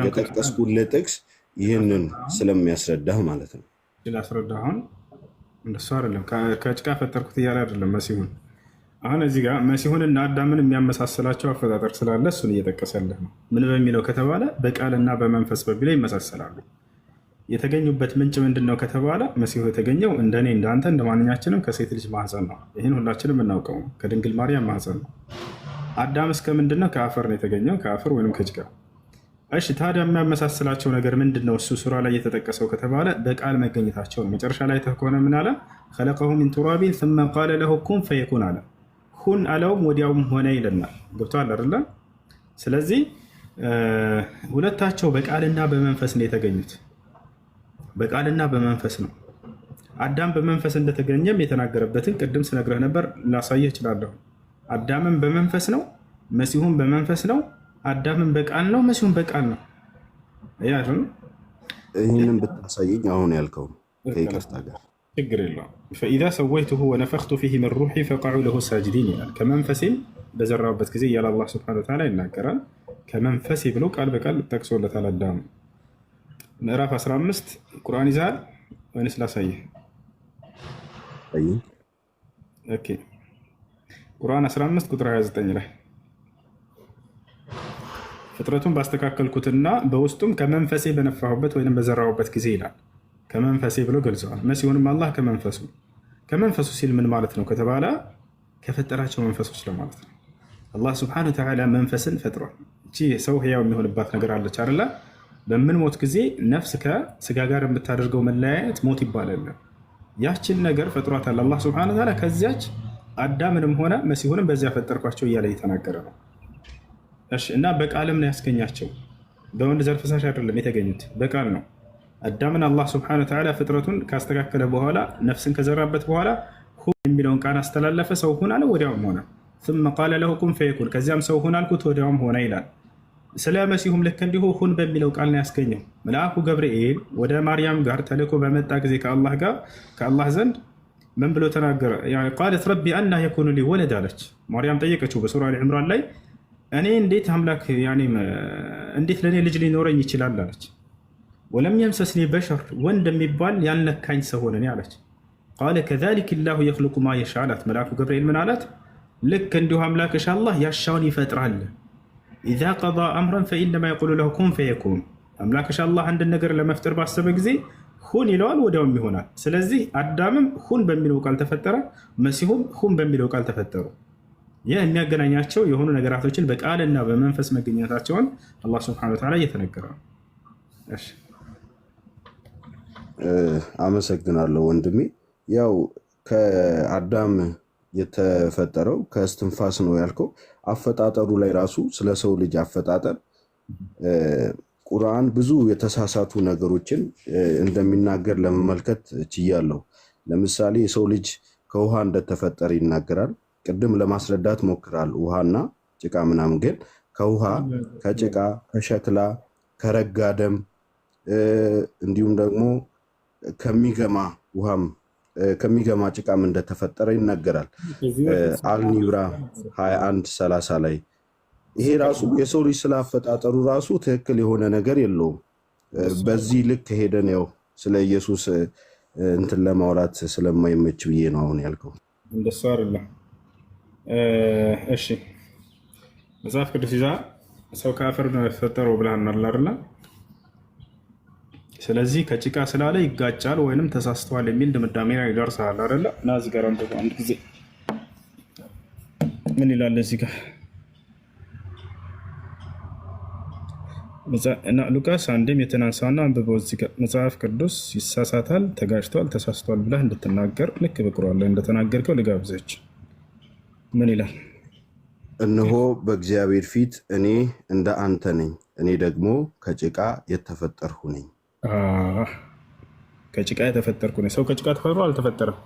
የጠቀስኩልህ ጥቅስ ይህንን ስለሚያስረዳህ ማለት ነው። ስላስረዳሁን እንደሱ አይደለም ከጭቃ ፈጠርኩት እያለ አይደለም መሲሁን። አሁን እዚህ ጋር መሲሁንና አዳምን የሚያመሳስላቸው አፈጣጠር ስላለ እሱን እየጠቀሰልህ ነው። ምን በሚለው ከተባለ በቃልና በመንፈስ በሚለው ይመሳሰላሉ። የተገኙበት ምንጭ ምንድን ነው ከተባለ መሲሁ የተገኘው እንደኔ እንዳንተ እንደ ማንኛችንም ከሴት ልጅ ማህፀን ነው። ይህን ሁላችንም እናውቀው ነው። ከድንግል ማርያም ማህፀን ነው። አዳም እስከ ምንድን ነው? ከአፈር ነው የተገኘው፣ ከአፈር ወይም ከጭቃ። እሺ ታዲያ የሚያመሳስላቸው ነገር ምንድን ነው? እሱ ሱራ ላይ የተጠቀሰው ከተባለ በቃል መገኘታቸው ነው። መጨረሻ ላይ ከሆነ ምን አለ? ኸለቀሁ ሚን ቱራቢን ثم قال له كن فيكون አለ። ሁን አለውም ወዲያውም ሆነ ይለናል። ገብቶሃል አይደለ? ስለዚህ ሁለታቸው በቃልና በመንፈስ ነው የተገኙት። በቃልና በመንፈስ ነው። አዳም በመንፈስ እንደተገኘም የተናገረበትን ቅድም ስነግረህ ነበር፣ ላሳየህ እችላለሁ። አዳምን በመንፈስ ነው፣ መሲሁን በመንፈስ ነው። አዳምን በቃል ነው፣ መሲሁን በቃል ነው። ይህንን ብታሳየኝ አሁን ያልከው ከይቅርታ ጋር ችግር የለውም። ፈኢዛ ሰወይቱሁ ወነፈኽቱ ፊህ ሚን ሩሒ ፈቀዑ ለሁ ሳጅዲን ይላል። ከመንፈሴም በዘራሁበት ጊዜ እያለ አላህ ሱብሓነሁ ወተዓላ ይናገራል። ከመንፈሴ ብሎ ቃል በቃል ጠቅሶለታል አዳም። ምዕራፍ 15 ቁርአን ይዘሃል ወይንስ ላሳየህ? ኦኬ ቁርአን 15 ቁጥር 29 ላይ ፍጥረቱን ባስተካከልኩትና በውስጡም ከመንፈሴ በነፋሁበት ወይም በዘራሁበት ጊዜ ይላል። ከመንፈሴ ብሎ ገልጸዋል። መሲሁንም አላህ ከመንፈሱ ሲል ምን ማለት ነው ከተባለ ከፈጠራቸው መንፈሶች ለማለት ነው። አላህ ስብሐነሁ ወተዓላ መንፈስን ፈጥሯል። እቺ ሰው ህያው የሚሆንባት ነገር አለች አይደለ? በምንሞት ጊዜ ነፍስ ከስጋ ጋር የምታደርገው መለያየት ሞት ይባላል። ያችን ነገር ፈጥሯታል አላህ ስብሐነሁ ወተዓላ። ከዚያች አዳምንም ሆነ መሲሁንም በዚያ ፈጠርኳቸው እያለ እየተናገረ ነው። እሺ እና በቃልም ነው ያስገኛቸው። በወንድ ዘር ፈሳሽ አይደለም የተገኙት፣ በቃል ነው። አዳምን አላህ ስብሐነሁ ወተዓላ ፍጥረቱን ካስተካከለ በኋላ ነፍስን ከዘራበት በኋላ ሁን የሚለውን ቃል አስተላለፈ። ሰው ሁን አለ፣ ወዲያውም ሆነ። ثم قال له كن فيكون ከዚያም ሰው ሁን አልኩት፣ ወዲያውም ሆነ ይላል። ስለ መሲሁም ልክ እንዲሁ ሁን በሚለው ቃል ነው ያስገኘው። መልአኩ ገብርኤል ወደ ማርያም ጋር ተልኮ በመጣ ጊዜ ከአላህ ዘንድ ምን ብሎ ተናገረ? ቃለት ረቢ አና የኩኑ ሊ ወለድ አለች። ማርያም ጠየቀችው በሱራ አሊ ዕምራን ላይ እኔ እንዴት ለእኔ ልጅ ሊኖረኝ ይችላል አለች። ወለም የምሰስኒ በሸር ወንድ የሚባል ያልነካኝ ሰው ሆነ አለች። ቃለ ከዛሊከ ላሁ የኽሉቁ ማ የሻ አላት። መልአኩ ገብርኤል ምን አላት? ልክ እንዲሁ አምላክሽ አላህ ያሻውን ይፈጥራል። ኢዛ ቀዳ አምረን ፈኢነማ የቁሉ ለሁ ኩን ፈየኩን። አምላክሽ አላህ አንድን ነገር ለመፍጠር ባሰበ ጊዜ ሁን ይለዋል፣ ወዲያውም ይሆናል። ስለዚህ አዳምም ሁን በሚለው ቃል ተፈጠረ፣ መሲሁም ሁን በሚለው ቃል ተፈጠሩ። ይህ የሚያገናኛቸው የሆኑ ነገራቶችን በቃልና በመንፈስ መገኘታቸውን አላህ ሱብሓነሁ ወተዓላ እየተነገረ ነው። አመሰግናለሁ ወንድሜ። ያው ከአዳም የተፈጠረው ከእስትንፋስ ነው ያልከው። አፈጣጠሩ ላይ ራሱ ስለ ሰው ልጅ አፈጣጠር ቁርአን ብዙ የተሳሳቱ ነገሮችን እንደሚናገር ለመመልከት ችያለሁ። ለምሳሌ የሰው ልጅ ከውሃ እንደተፈጠረ ይናገራል። ቅድም ለማስረዳት ሞክራል፣ ውሃና ጭቃ ምናምን። ግን ከውሃ ከጭቃ ከሸክላ ከረጋ ደም እንዲሁም ደግሞ ከሚገማ ውሃም ከሚገማ ጭቃም እንደተፈጠረ ይናገራል። አልኒብራ 21:30 ላይ ይሄ ራሱ የሰው ልጅ ስላፈጣጠሩ ራሱ ትክክል የሆነ ነገር የለውም። በዚህ ልክ ሄደን ያው ስለ ኢየሱስ እንትን ለማውራት ስለማይመች ብዬ ነው አሁን ያልከው። እንደሱ አይደለም። እሺ መጽሐፍ ቅዱስ ይዛ ሰው ከአፈር ነው የተፈጠረው ብለናል አይደል? ስለዚህ ከጭቃ ስላለ ይጋጫል ወይንም ተሳስተዋል የሚል ድምዳሜ ላይ ይደርሳል አይደል? እና እዚህ ጋር አንድ ጊዜ ምን ይላል እዚህ ጋር ሉቃስ አንድም የተናንሳውና አንብበው። እዚህ ጋር መጽሐፍ ቅዱስ ይሳሳታል፣ ተጋጭቷል፣ ተሳስቷል ብለህ እንድትናገር ልክ በቁርአን ላይ እንደተናገርከው ልጋብዘች። ምን ይላል? እነሆ በእግዚአብሔር ፊት እኔ እንደ አንተ ነኝ፣ እኔ ደግሞ ከጭቃ የተፈጠርሁ ነኝ። ከጭቃ የተፈጠርኩ ነኝ። ሰው ከጭቃ ተፈጥሮ አልተፈጠረም።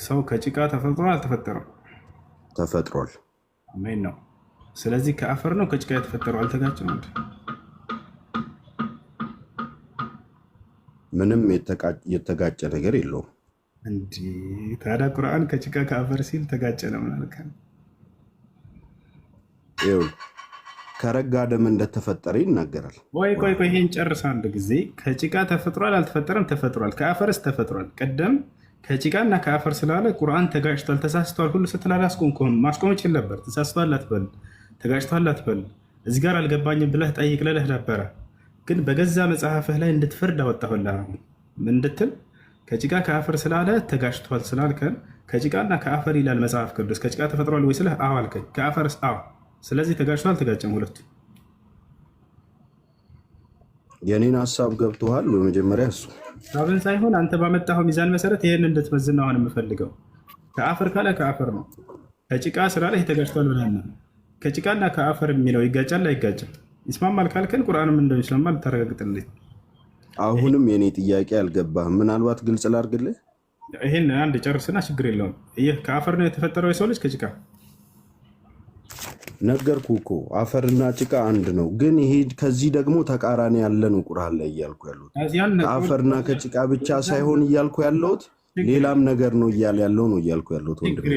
ሰው ከጭቃ ተፈጥሮ አልተፈጠረም፣ ተፈጥሯል። አሜን ነው። ስለዚህ ከአፈር ነው ከጭቃ የተፈጠረው። አልተጋጨም። ምንም የተጋጨ ነገር የለውም። እንዲህ ታዲያ ቁርአን ከጭቃ ከአፈር ሲል ተጋጨ ነው ማለት ነው። ከረጋ ደም እንደተፈጠረ ይናገራል። ቆይ ይሄን ጨርስ አንድ ጊዜ። ከጭቃ ተፈጥሯል አልተፈጠረም? ተፈጥሯል። ከአፈርስ ተፈጥሯል? ቀደም ከጭቃና ከአፈር ስላለ ቁርአን ተጋጭቷል ተሳስቷል ሁሉ ስትላል አስቆምኩህም። ማስቆም ይችል ነበር። ተሳስቷል አትበል፣ ተጋጭቷል አትበል። እዚህ ጋር አልገባኝም ብለህ ጠይቅ ልልህ ነበረ። ግን በገዛ መጽሐፍህ ላይ እንድትፈርድ አወጣሁልህ። አሁን ምን እንድትል? ከጭቃ ከአፈር ስላለ ተጋጭቷል ስላልከን ከጭቃና ከአፈር ይላል መጽሐፍ ቅዱስ። ከጭቃ ተፈጥሯል ወይ ስልህ አዎ አልከኝ። ከአፈርስ አዎ። ስለዚህ ተጋጭቷል አልተጋጨም? ሁለቱ የኔን ሀሳብ ገብቶሃል? በመጀመሪያ እሱ ሀሳብን ሳይሆን አንተ ባመጣኸው ሚዛን መሰረት ይህን እንድትመዝን አሁን የምፈልገው። ከአፈር ካለ ከአፈር ነው፣ ከጭቃ ስላለ ተጋጭቷል ብለና ከጭቃና ከአፈር የሚለው ይጋጫል አይጋጭም? ይስማማል ካልከን ቁርአንም እንደሚስማማ ልታረጋግጥልኝ። አሁንም የኔ ጥያቄ አልገባህም። ምናልባት ግልጽ ላድርግልህ። ይህን አንድ ጨርስና ችግር የለውም። ይህ ከአፈር ነው የተፈጠረው የሰው ልጅ ከጭቃ ነገርኩ እኮ አፈርና ጭቃ አንድ ነው። ግን ይሄ ከዚህ ደግሞ ተቃራኒ ያለ ነው ቁርአን ላይ እያልኩ ያለሁት። ከአፈርና ከጭቃ ብቻ ሳይሆን እያልኩ ያለሁት ሌላም ነገር ነው እያለ ያለው ነው እያልኩ ያለሁት። ወንድሜ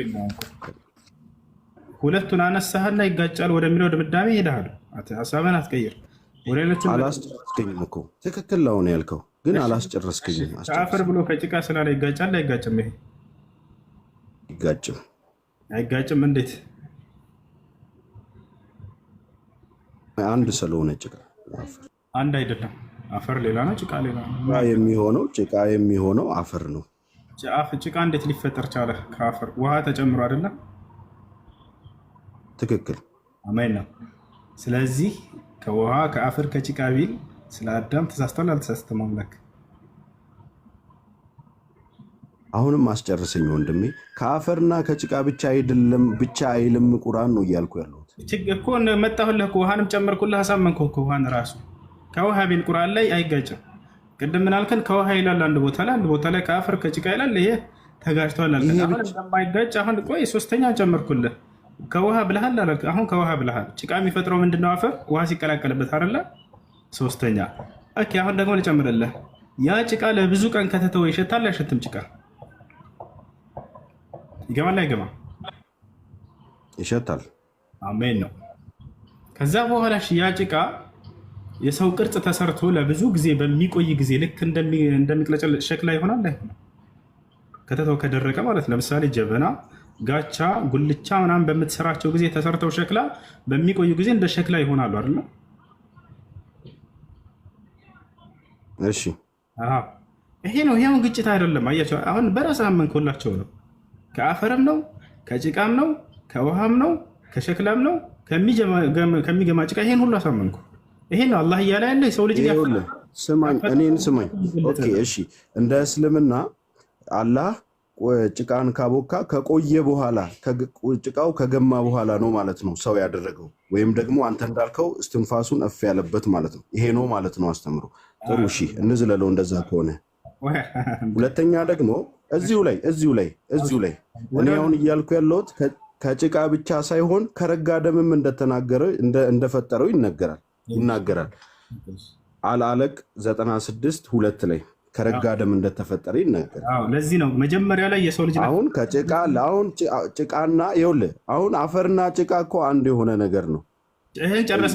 ሁለቱን አነሳህና ይጋጫል ወደሚለው ድምዳሜ ሄደሃል። ሀሳብህን አትቀይር። አላስጨረስክኝም እኮ ትክክል ነው ያልከው፣ ግን አላስጨረስክኝም። ከአፈር ብሎ ከጭቃ ስላለ ይጋጫል አይጋጭም? ይሄ ይጋጭም አይጋጭም? እንዴት? አንድ ስለሆነ ጭቃ አንድ አይደለም። አፈር ሌላ ነው፣ ጭቃ ሌላ ነው። ጭቃ የሚሆነው አፈር ነው። ጭቃ እንዴት ሊፈጠር ቻለ? ከአፈር ውሃ ተጨምሮ አይደለም? ትክክል። አሜን ነው። ስለዚህ ከውሃ ከአፈር ከጭቃ ቢል ስለ አዳም ተሳስቷል አልተሳስተም? አምላክ አሁንም አስጨርሰኝ ወንድሜ። ከአፈርና ከጭቃ ብቻ አይልም ቁርአን ነው እያልኩ ያለሁት እኮ። መጣሁልህ፣ ውሃንም ጨመርኩልህ፣ አሳመንኩህ እኮ። ውሃን ራሱ ከውሃ ቢል ቁርአን ላይ አይጋጭም። ቅድም ምን አልከን? ከውሃ ይላል አንድ ቦታ ላይ፣ አንድ ቦታ ላይ ከአፈር ከጭቃ ይላል። ይሄ ተጋጭቷል አልከን። አሁን እንደማይጋጭ አሁን ቆይ ሶስተኛ ጨመርኩልህ። ከውሃ ብልሃል አላልክ? አሁን ከውሃ ብልሃል። ጭቃ የሚፈጥረው ምንድነው? አፈር ውሃ ሲቀላቀልበት አይደለ? ሶስተኛ። ኦኬ አሁን ደግሞ ልጨምርልህ። ያ ጭቃ ለብዙ ቀን ከተተወ ይሸታል አይሸትም? ጭቃ ይገማል አይገማም? ይሸታል። አሜን ነው። ከዛ በኋላ ያ ጭቃ የሰው ቅርጽ ተሰርቶ ለብዙ ጊዜ በሚቆይ ጊዜ ልክ እንደሚቅለጨለጭ ሸክላ ይሆናል አይሆንም? ከተተው ከደረቀ ማለት ለምሳሌ ጀበና፣ ጋቻ፣ ጉልቻ ምናምን በምትሰራቸው ጊዜ ተሰርተው ሸክላ በሚቆዩ ጊዜ እንደ ሸክላ ይሆናሉ አይደል? እሺ ይሄ ነው። ይሄውን ግጭት አይደለም። አያቸው አሁን በራስ አመንኮላቸው ነው። ከአፈርም ነው ከጭቃም ነው ከውሃም ነው ከሸክላም ነው ከሚገማ ጭቃ ይሄን ሁሉ አሳመንኩ። ይሄ ነው አላህ እያለ ያለ የሰው ልጅ ስማኝ፣ እኔን ስማኝ። ኦኬ እሺ፣ እንደ እስልምና አላህ ጭቃን ካቦካ ከቆየ በኋላ ጭቃው ከገማ በኋላ ነው ማለት ነው ሰው ያደረገው፣ ወይም ደግሞ አንተ እንዳልከው እስትንፋሱን እፍ ያለበት ማለት ነው። ይሄ ነው ማለት ነው አስተምሮ። ጥሩ እሺ፣ እንዝለለው እንደዛ ከሆነ። ሁለተኛ ደግሞ እዚሁ ላይ እኔ አሁን እያልኩ ያለሁት ከጭቃ ብቻ ሳይሆን ከረጋ ደምም እንደፈጠረው ይናገራል። አልዓለቅ 96:2 ላይ ከረጋ ደም እንደተፈጠረ ይናገራል። ለዚህ ነው መጀመሪያ ላይ የሰው ልጅ አሁን ጭቃና ይኸውልህ፣ አሁን አፈርና ጭቃ እኮ አንድ የሆነ ነገር ነው፣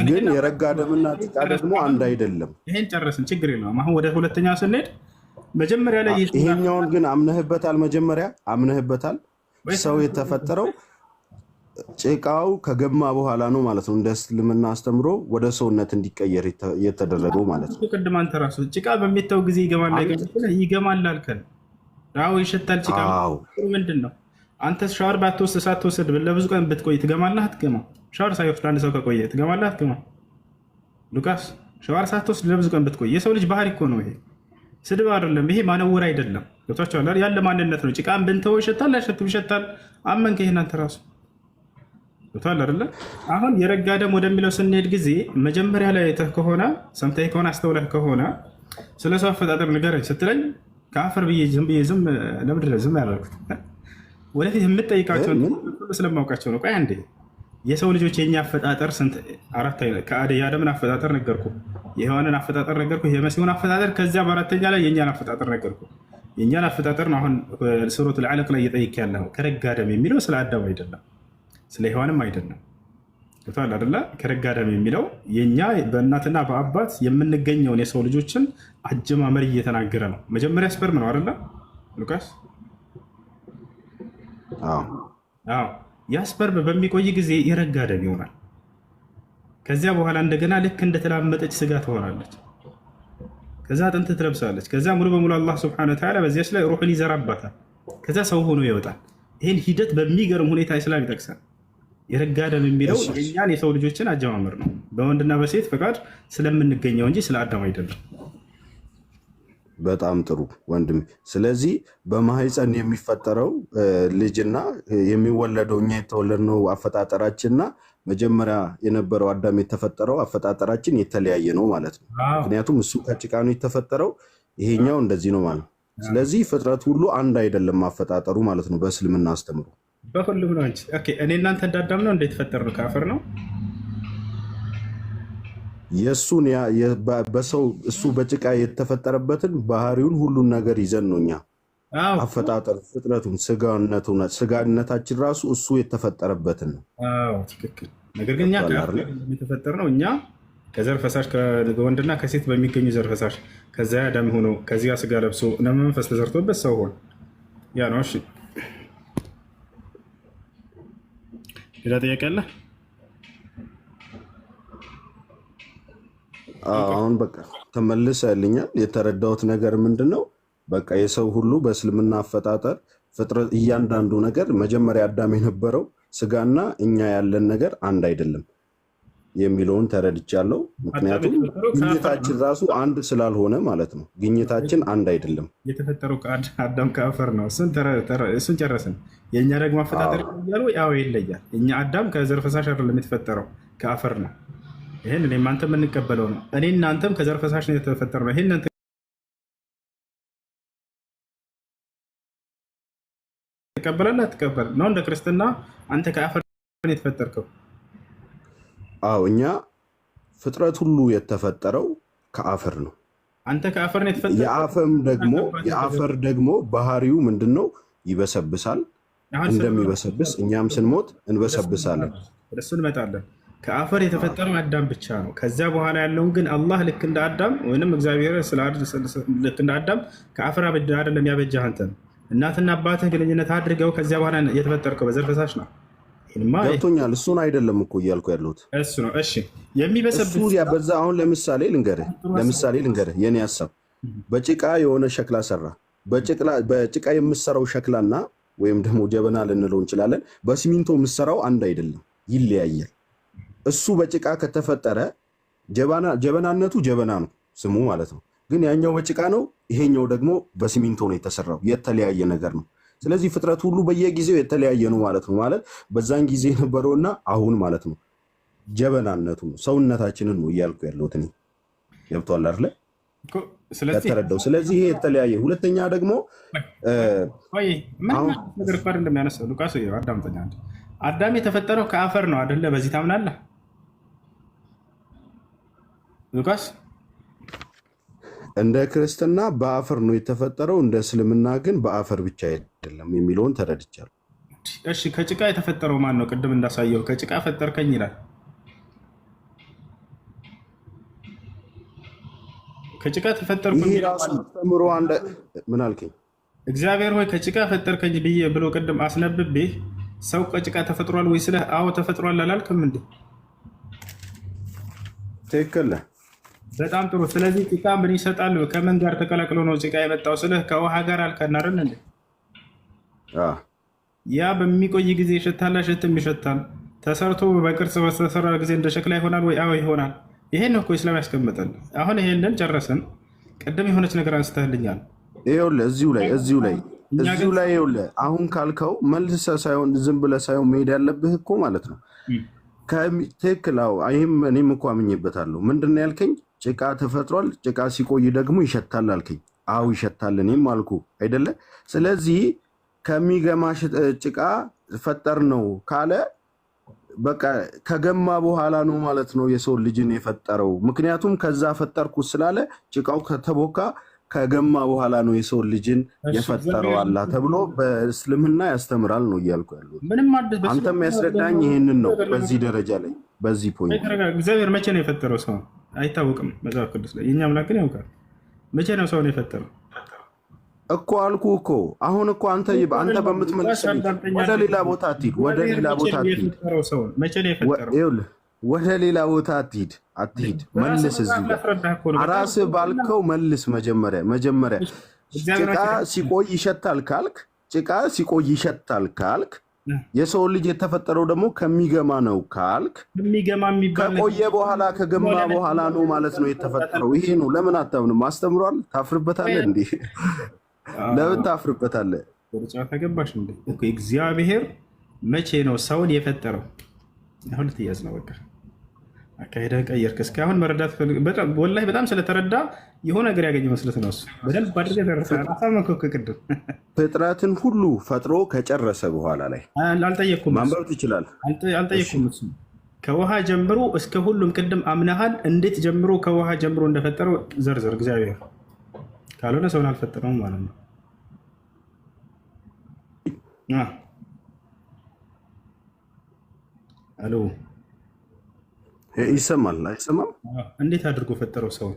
ግን የረጋ ደምና ጭቃ ደግሞ አንድ አይደለም። ይሄን ጨረስን፣ ችግር የለውም። አሁን ወደ ሁለተኛ ስንሄድ መጀመሪያ ላይ ይሄኛውን ግን አምነህበታል። መጀመሪያ አምነህበታል። ሰው የተፈጠረው ጭቃው ከገማ በኋላ ነው ማለት ነው። እንደ እስልምና አስተምሮ ወደ ሰውነት እንዲቀየር የተደረገው ማለት ነው። ቅድም አንተ ራሱ ጭቃ በሚታው ጊዜ ይገማል አልከን። አዎ ይሸታል። ጭቃ ምንድን ነው? አንተ ሻወር ባትወስድ ሳትወስድ ለብዙ ቀን ብትቆይ ትገማለህ አትገማ? ሻወር ሳይወስድ አንድ ሰው ከቆየ ትገማለህ አትገማ? ሉቃስ ሻወር ሳትወስድ ለብዙ ቀን ብትቆይ፣ የሰው ልጅ ባህሪ እኮ ነው ይሄ። ስድብ አይደለም ይሄ፣ ማነወር አይደለም። ገብቷችኋል? ያለ ማንነት ነው። ጭቃን ብንተወው ይሸታል አይሸትም? ይሸታል። አመንከ ይሄን አንተ ራሱ ገብቷል አይደለ? አሁን የረጋ ደም ወደሚለው ስንሄድ ጊዜ መጀመሪያ ላይ አይተህ ከሆነ ሰምተህ ከሆነ አስተውለህ ከሆነ ስለ ሰው አፈጣጠር ንገረኝ ስትለኝ ከአፈር ብዬ ለምንድን ነው ዝም ያደረኩት? ወደፊት የምጠይቃቸውን ስለማውቃቸው ነው። ቆይ አንዴ የሰው ልጆች የኛ አፈጣጠር ስንት? አራት አይነት። የአደምን አፈጣጠር ነገርኩ፣ የሔዋንን አፈጣጠር ነገርኩ፣ የመሲሁን አፈጣጠር፣ ከዚያ በአራተኛ ላይ የእኛን አፈጣጠር ነገርኩ። የእኛን አፈጣጠር ነው አሁን ሱረቱል አለቅ ላይ እየጠይቅ ያለ ነው። ከረጋ ደም የሚለው ስለ አዳም አይደለም፣ ስለ ሔዋንም አይደለም። ገብቶሃል አይደለ? ከረጋ ደም የሚለው የኛ በእናትና በአባት የምንገኘውን የሰው ልጆችን አጀማመር እየተናገረ ነው። መጀመሪያ ስፐርም ነው አይደለ ሉቃስ? አዎ ያ ስፐርም በሚቆይ ጊዜ የረጋ ደም ይሆናል። ከዚያ በኋላ እንደገና ልክ እንደተላመጠች ስጋ ትሆናለች። ከዛ አጥንት ትለብሳለች። ከዛ ሙሉ በሙሉ አላህ ስብሐነሁ ወተዓላ በዚያች ላይ ሩሕን ይዘራባታል። ከዛ ሰው ሆኖ ይወጣል። ይህን ሂደት በሚገርም ሁኔታ ኢስላም ይጠቅሳል። የረጋ ደም የሚለው የእኛን የሰው ልጆችን አጀማመር ነው። በወንድና በሴት ፈቃድ ስለምንገኘው እንጂ ስለ አዳም አይደለም። በጣም ጥሩ ወንድም። ስለዚህ በማህፀን የሚፈጠረው ልጅና የሚወለደው እኛ የተወለድነው አፈጣጠራችንና መጀመሪያ የነበረው አዳም የተፈጠረው አፈጣጠራችን የተለያየ ነው ማለት ነው። ምክንያቱም እሱ ከጭቃ ነው የተፈጠረው፣ ይሄኛው እንደዚህ ነው ማለት ነው። ስለዚህ ፍጥረት ሁሉ አንድ አይደለም አፈጣጠሩ ማለት ነው በእስልምና አስተምሮ። በሁሉም ነው እንጂ እኔ እናንተ እንዳዳም ነው እንደተፈጠር ነው ከአፈር ነው የእሱን በሰው እሱ በጭቃ የተፈጠረበትን ባህሪውን ሁሉን ነገር ይዘን ነው እኛ አፈጣጠር ፍጥረቱን ስጋነታችን ራሱ እሱ የተፈጠረበትን ነው። ትክክል። ነገር ግን እኛ የተፈጠር ነው እኛ ከዘር ፈሳሽ ከወንድና ከሴት በሚገኙ ዘር ፈሳሽ ከዚያ አዳም ሆኖ ከዚያ ስጋ ለብሶ መንፈስ ተዘርቶበት ሰው ሆነ። ያ ነው። እሺ ሌላ ጥያቄ አለ? አሁን በቃ ተመልሰልኛል። የተረዳሁት ነገር ምንድን ነው? በቃ የሰው ሁሉ በእስልምና አፈጣጠር ፍጥረት እያንዳንዱ ነገር መጀመሪያ አዳም የነበረው ስጋና እኛ ያለን ነገር አንድ አይደለም የሚለውን ተረድቻለሁ። ምክንያቱም ግኝታችን ራሱ አንድ ስላልሆነ ማለት ነው። ግኝታችን አንድ አይደለም። የተፈጠረው አዳም ከአፈር ነው። እሱን ጨረስን። የእኛ ደግሞ አፈጣጠር እያሉ ያው ይለያል። እኛ አዳም ከዘር ፈሳሽ አይደለም የተፈጠረው ከአፈር ነው። ይህን እኔም አንተም የምንቀበለው ነው። እኔ እናንተም ከዘር ፈሳሽ ነው የተፈጠር ነው። ይህን ትቀበላለህ አትቀበል ነው? እንደ ክርስትና አንተ ከአፈር የተፈጠርከው? አዎ እኛ ፍጥረት ሁሉ የተፈጠረው ከአፈር ነው። አንተ ከአፈር ነው የተፈጠረው። የአፈር ደግሞ ባህሪው ምንድነው? ይበሰብሳል። እንደሚበሰብስ እኛም ስንሞት እንበሰብሳለን። ወደሱ እንመጣለን። ከአፈር የተፈጠረው አዳም ብቻ ነው። ከዚያ በኋላ ያለውን ግን አላህ ልክ እንደ አዳም ወይንም እግዚአብሔር ልክ እንደ አዳም ከአፈር አይደለም ያበጃህ አንተ ነው። እናትና አባትህ ግንኙነት አድርገው ከዚያ በኋላ የተፈጠርከው በዘር ፈሳሽ ነው። ገብቶኛል። እሱን አይደለም እኮ እያልኩ ያለሁት እሱ ነው። እሺ የሚበሰብስ በዛ አሁን ለምሳሌ ልንገርህ የኔ ሀሳብ በጭቃ የሆነ ሸክላ ሰራ። በጭቃ የምሰራው ሸክላና ወይም ደግሞ ጀበና ልንለው እንችላለን። በሲሚንቶ የምሰራው አንድ አይደለም፣ ይለያያል። እሱ በጭቃ ከተፈጠረ ጀበናነቱ ጀበና ነው ስሙ ማለት ነው። ግን ያኛው በጭቃ ነው፣ ይሄኛው ደግሞ በሲሚንቶ ነው የተሰራው። የተለያየ ነገር ነው። ስለዚህ ፍጥረት ሁሉ በየጊዜው የተለያየ ነው ማለት ነው። ማለት በዛን ጊዜ የነበረውና አሁን ማለት ነው ጀበናነቱ ነው፣ ሰውነታችንን ነው እያልኩ ያለሁት እኔ። ገብቶሃል አይደለ? ከተረዳው። ስለዚህ ይሄ የተለያየ። ሁለተኛ ደግሞ ነገር እኮ እንደሚያነሳው ሉቃስ አዳምጠኛ አዳም የተፈጠረው ከአፈር ነው አይደለ? በዚህ ታምናለህ ሉቃስ? እንደ ክርስትና በአፈር ነው የተፈጠረው፣ እንደ እስልምና ግን በአፈር ብቻ አይደለም የሚለውን ተረድቻለሁ። እሺ ከጭቃ የተፈጠረው ማን ነው? ቅድም እንዳሳየው ከጭቃ ፈጠርከኝ ይላል። ከጭቃ ተፈጠርኩ አስተምሮ ምን አልከኝ? እግዚአብሔር ሆይ ከጭቃ ፈጠርከኝ ብሎ ቅድም አስነብቤ ሰው ከጭቃ ተፈጥሯል ወይ ስለ አዎ ተፈጥሯል አላልክም እንዴ? ትክክል። በጣም ጥሩ። ስለዚህ ጭቃ ምን ይሰጣል? ከምን ጋር ተቀላቅሎ ነው ጭቃ የመጣው ስልህ ከውሃ ጋር አልከናርን እንዴ? ያ በሚቆይ ጊዜ ይሸታል፣ አይሸትም? ይሸታል። ተሰርቶ በቅርጽ በተሰራ ጊዜ እንደ ሸክላ ይሆናል ወይ? አዎ ይሆናል። ይሄን እኮ ኢስላም ያስቀምጠን። አሁን ይሄንን ጨረስን። ቅድም የሆነች ነገር አንስተህልኛል። ይኸውልህ እዚሁ ላይ ይኸውልህ አሁን ካልከው መልሰህ ሳይሆን ዝም ብለህ ሳይሆን መሄድ ያለብህ እኮ ማለት ነው ትክክል። ይህም እኔም እኮ አምኜበታለሁ። ምንድን ነው ያልከኝ? ጭቃ ተፈጥሯል፣ ጭቃ ሲቆይ ደግሞ ይሸታል አልከኝ። አዎ ይሸታል፣ እኔም አልኩ አይደለ? ስለዚህ ከሚገማ ጭቃ ፈጠር ነው ካለ በቃ ከገማ በኋላ ነው ማለት ነው የሰው ልጅን የፈጠረው። ምክንያቱም ከዛ ፈጠርኩት ስላለ ጭቃው ከተቦካ ከገማ በኋላ ነው የሰው ልጅን የፈጠረው አላህ ተብሎ በእስልምና ያስተምራል ነው እያልኩ ያሉት። አንተም ያስረዳኝ ይህንን ነው። በዚህ ደረጃ ላይ በዚህ ፖይንት እግዚአብሔር መቼ ነው የፈጠረው? ሰው አይታወቅም መጽሐፍ ቅዱስ ላይ። የኛ አምላክ ግን ያውቃል። መቼ ነው ሰውን የፈጠረው እኮ አልኩ እኮ። አሁን እኮ አንተ በምትመልስ ወደ ሌላ ቦታ አትሂድ፣ ወደ ሌላ ቦታ አትሂድ፣ ወደ ሌላ ቦታ አትሂድ፣ መልስ። እዚህ ራስህ ባልከው መልስ። መጀመሪያ ጭቃ ሲቆይ ይሸታል ካልክ የሰው ልጅ የተፈጠረው ደግሞ ከሚገማ ነው ካልክ ከቆየ በኋላ ከገማ በኋላ ነው ማለት ነው የተፈጠረው። ይሄ ነው። ለምን አታምንም? አስተምሯል። ታፍርበታለህ እንዴ? ለምን ታፍርበታለህ? ተገባሽ እንዴ? እግዚአብሔር መቼ ነው ሰውን የፈጠረው? አሁን ትያዝ ነው በቃ አካሄደህ ቀየርክ። እስካሁን መረዳት ወላሂ በጣም ስለተረዳ የሆነ ነገር ያገኘ መስሎት ነው። እሱ በደንብ አድርገህ ደረሰህ። አሳመንከው። ቅድም ፍጥረትን ሁሉ ፈጥሮ ከጨረሰ በኋላ ላይ አልጠየኩም። ማንበብ ትችላለህ። አልጠየኩም። እሱ ከውሃ ጀምሮ እስከ ሁሉም ቅድም አምናሃል። እንዴት ጀምሮ ከውሃ ጀምሮ እንደፈጠረው ዘርዘር። እግዚአብሔር ካልሆነ ሰውን አልፈጠረውም ማለት ነው። አሎ ይሰማል አይሰማም? እንዴት አድርጎ ፈጠረው ሰውን?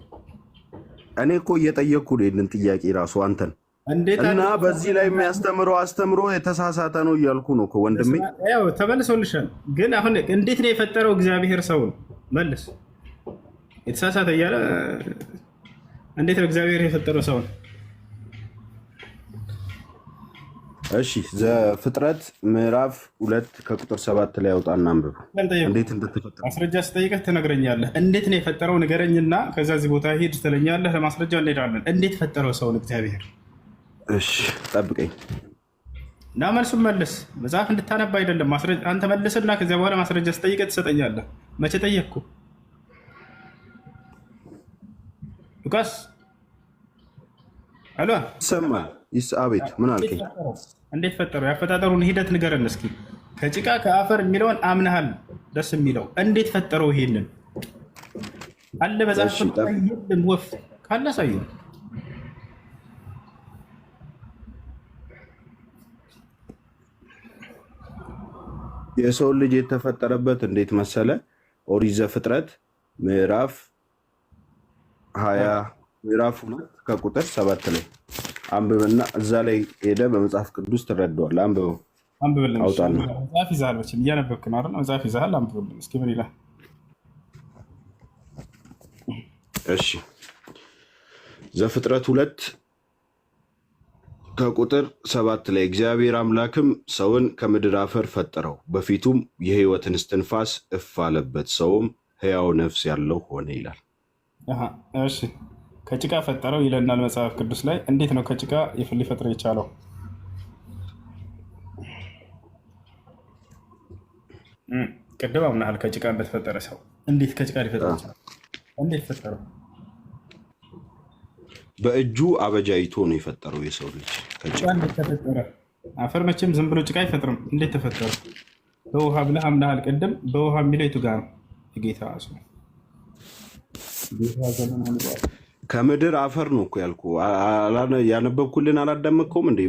እኔ እኮ እየጠየቅኩ ይህንን ጥያቄ ራሱ አንተን እና በዚህ ላይ የሚያስተምረው አስተምሮ የተሳሳተ ነው እያልኩ ነው እኮ ወንድሜ። ተመልሶልሻል። ግን አሁን እንዴት ነው የፈጠረው እግዚአብሔር ሰውን? መልስ። የተሳሳተ እያለ እንዴት ነው እግዚአብሔር የፈጠረው ሰውን? እሺ ዘፍጥረት ምዕራፍ 2 ከቁጥር 7 ላይ ያውጣና አንብብ። እንዴት እንደተፈጠረ ማስረጃ ስጠይቅህ ትነግረኛለህ። እንዴት ነው የፈጠረው ንገረኝና ከዛ እዚህ ቦታ ሂድ ትለኛለህ። ለማስረጃ እንሄዳለን። እንዴት ፈጠረው ሰውን እግዚአብሔር? እሺ ጠብቀኝ እና መልሱን መልስ። መጽሐፍ እንድታነባ አይደለም። አንተ መልስና ከዚያ በኋላ ማስረጃ ስጠይቅህ ትሰጠኛለህ። መቼ ጠየቅኩ? ሉቃስ አሎ ይሰማል? አቤት ምን አልከኝ? እንዴት ፈጠረው? ያፈጣጠሩን ሂደት ንገረን እስኪ። ከጭቃ ከአፈር የሚለውን አምነሃል። ደስ የሚለው እንዴት ፈጠረው? ይሄንን አለ መጽሐፍ የለም። ወፍ ካለ ሳዩ የሰው ልጅ የተፈጠረበት እንዴት መሰለ? ኦሪት ዘፍጥረት ምዕራፍ 20 ምዕራፍ 2 ከቁጥር 7 ላይ አንብብና እዛ ላይ ሄደ በመጽሐፍ ቅዱስ ትረዳዋለህ። አንብበው። አንብብልን። አውጣና መጽሐፍ ይዘሃል መቼም እያነበብክ ነው አይደል? መጽሐፍ ይዘሃል። አንብብልን እስኪ ምን ይላል? እሺ ዘፍጥረት 2 ከቁጥር 7 ላይ እግዚአብሔር አምላክም ሰውን ከምድር አፈር ፈጠረው፣ በፊቱም የሕይወትን እስትንፋስ እፍ አለበት፣ ሰውም ሕያው ነፍስ ያለው ሆነ ይላል። እሺ ከጭቃ ፈጠረው ይለናል መጽሐፍ ቅዱስ ላይ። እንዴት ነው ከጭቃ ሊፈጥር የቻለው? ቅድም አምናሃል ከጭቃ እንደተፈጠረ ሰው። እንዴት ከጭቃ ሊፈጥር ይችላል? እንዴት ፈጠረው? በእጁ አበጃይቶ ነው የፈጠረው የሰው ልጅ። ጭቃ እንዴት ተፈጠረ? አፈር መቼም ዝም ብሎ ጭቃ አይፈጥርም። እንዴት ተፈጠረ? በውሃ ብለህ አምናሃል ቅድም። በውሃ የሚለው የቱ ጋር ነው? የጌታ ሰው ከምድር አፈር ነው እኮ ያልኩህ። ያነበብኩልን አላዳመጥከውም እንዴ?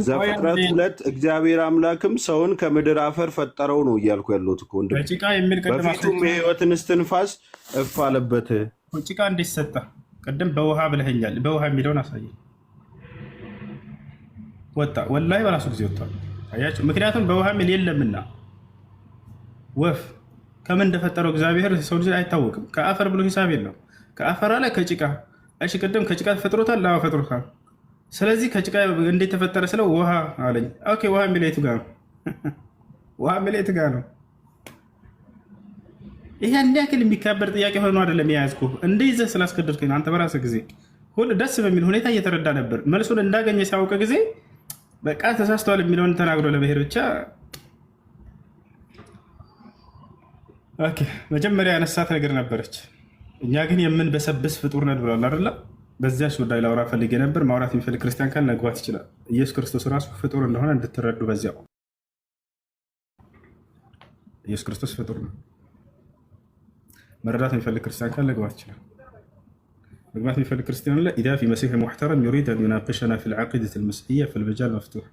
ዘፍጥረት 2 እግዚአብሔር አምላክም ሰውን ከምድር አፈር ፈጠረው ነው እያልኩ ያለሁት እኮ። በፊቱም የሕይወትን እስትንፋስ እፍ አለበት። ጭቃ እንዴት ሰጠ? ቅድም በውሃ ብለኸኛል። በውሃ የሚለውን አሳየኝ። ወጣ፣ ወላሂ በራሱ ጊዜ ወጣ። አያችሁ፣ ምክንያቱም በውሃ የሚል የለምና። ወፍ ከምን እንደፈጠረው እግዚአብሔር ሰው ልጅ አይታወቅም። ከአፈር ብሎ ሂሳብ የለው። ከአፈር ላይ ከጭቃ። እሺ ቅድም ከጭቃ ተፈጥሮታል? አዎ ፈጥሮታል። ስለዚህ ከጭቃ እንዴት ተፈጠረ ስለው ውሃ አለኝ። ኦኬ ውሃ የሚለው የቱ ጋር ነው? ውሃ የሚለው የቱ ጋር ነው? ይሄ አንድ ያክል የሚካበር ጥያቄ ሆኖ አይደለም የያዝኩህ። እንደይዘህ ስላስገደድከኝ አንተ በራስህ ጊዜ ሁሉ ደስ በሚል ሁኔታ እየተረዳ ነበር። መልሱን እንዳገኘ ሲያውቅ ጊዜ በቃ ተሳስተዋል የሚለውን ተናግሮ ለብሔር ብቻ። ኦኬ መጀመሪያ ያነሳት ነገር ነበረች። እኛ ግን የምንበሰብስ ፍጡር ነን ብሏል አይደለ? በዚያች ጉዳይ ላውራ ፈልጌ ነበር። ማውራት የሚፈልግ ክርስቲያን ካል መግባት ይችላል። ኢየሱስ ክርስቶስ ራሱ ፍጡር እንደሆነ እንድትረዱ በዚያው። ኢየሱስ ክርስቶስ ፍጡር ነው። መረዳት የሚፈልግ ክርስቲያን ካለ መግባት ይችላል። መግባት የሚፈልግ ክርስቲያን ላ ኢዛ ፊ መሲሕ ሙሕተረም ዩሪድ አን ዩናቅሸና ፊ ልዓቂደት ልመስሕያ ፈልመጃል መፍቱሕ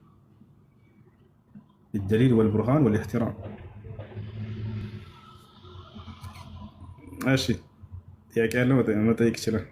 بالدليل والبرهان والاحترام። እሺ ጥያቄ ያለው መጠየቅ ይችላል።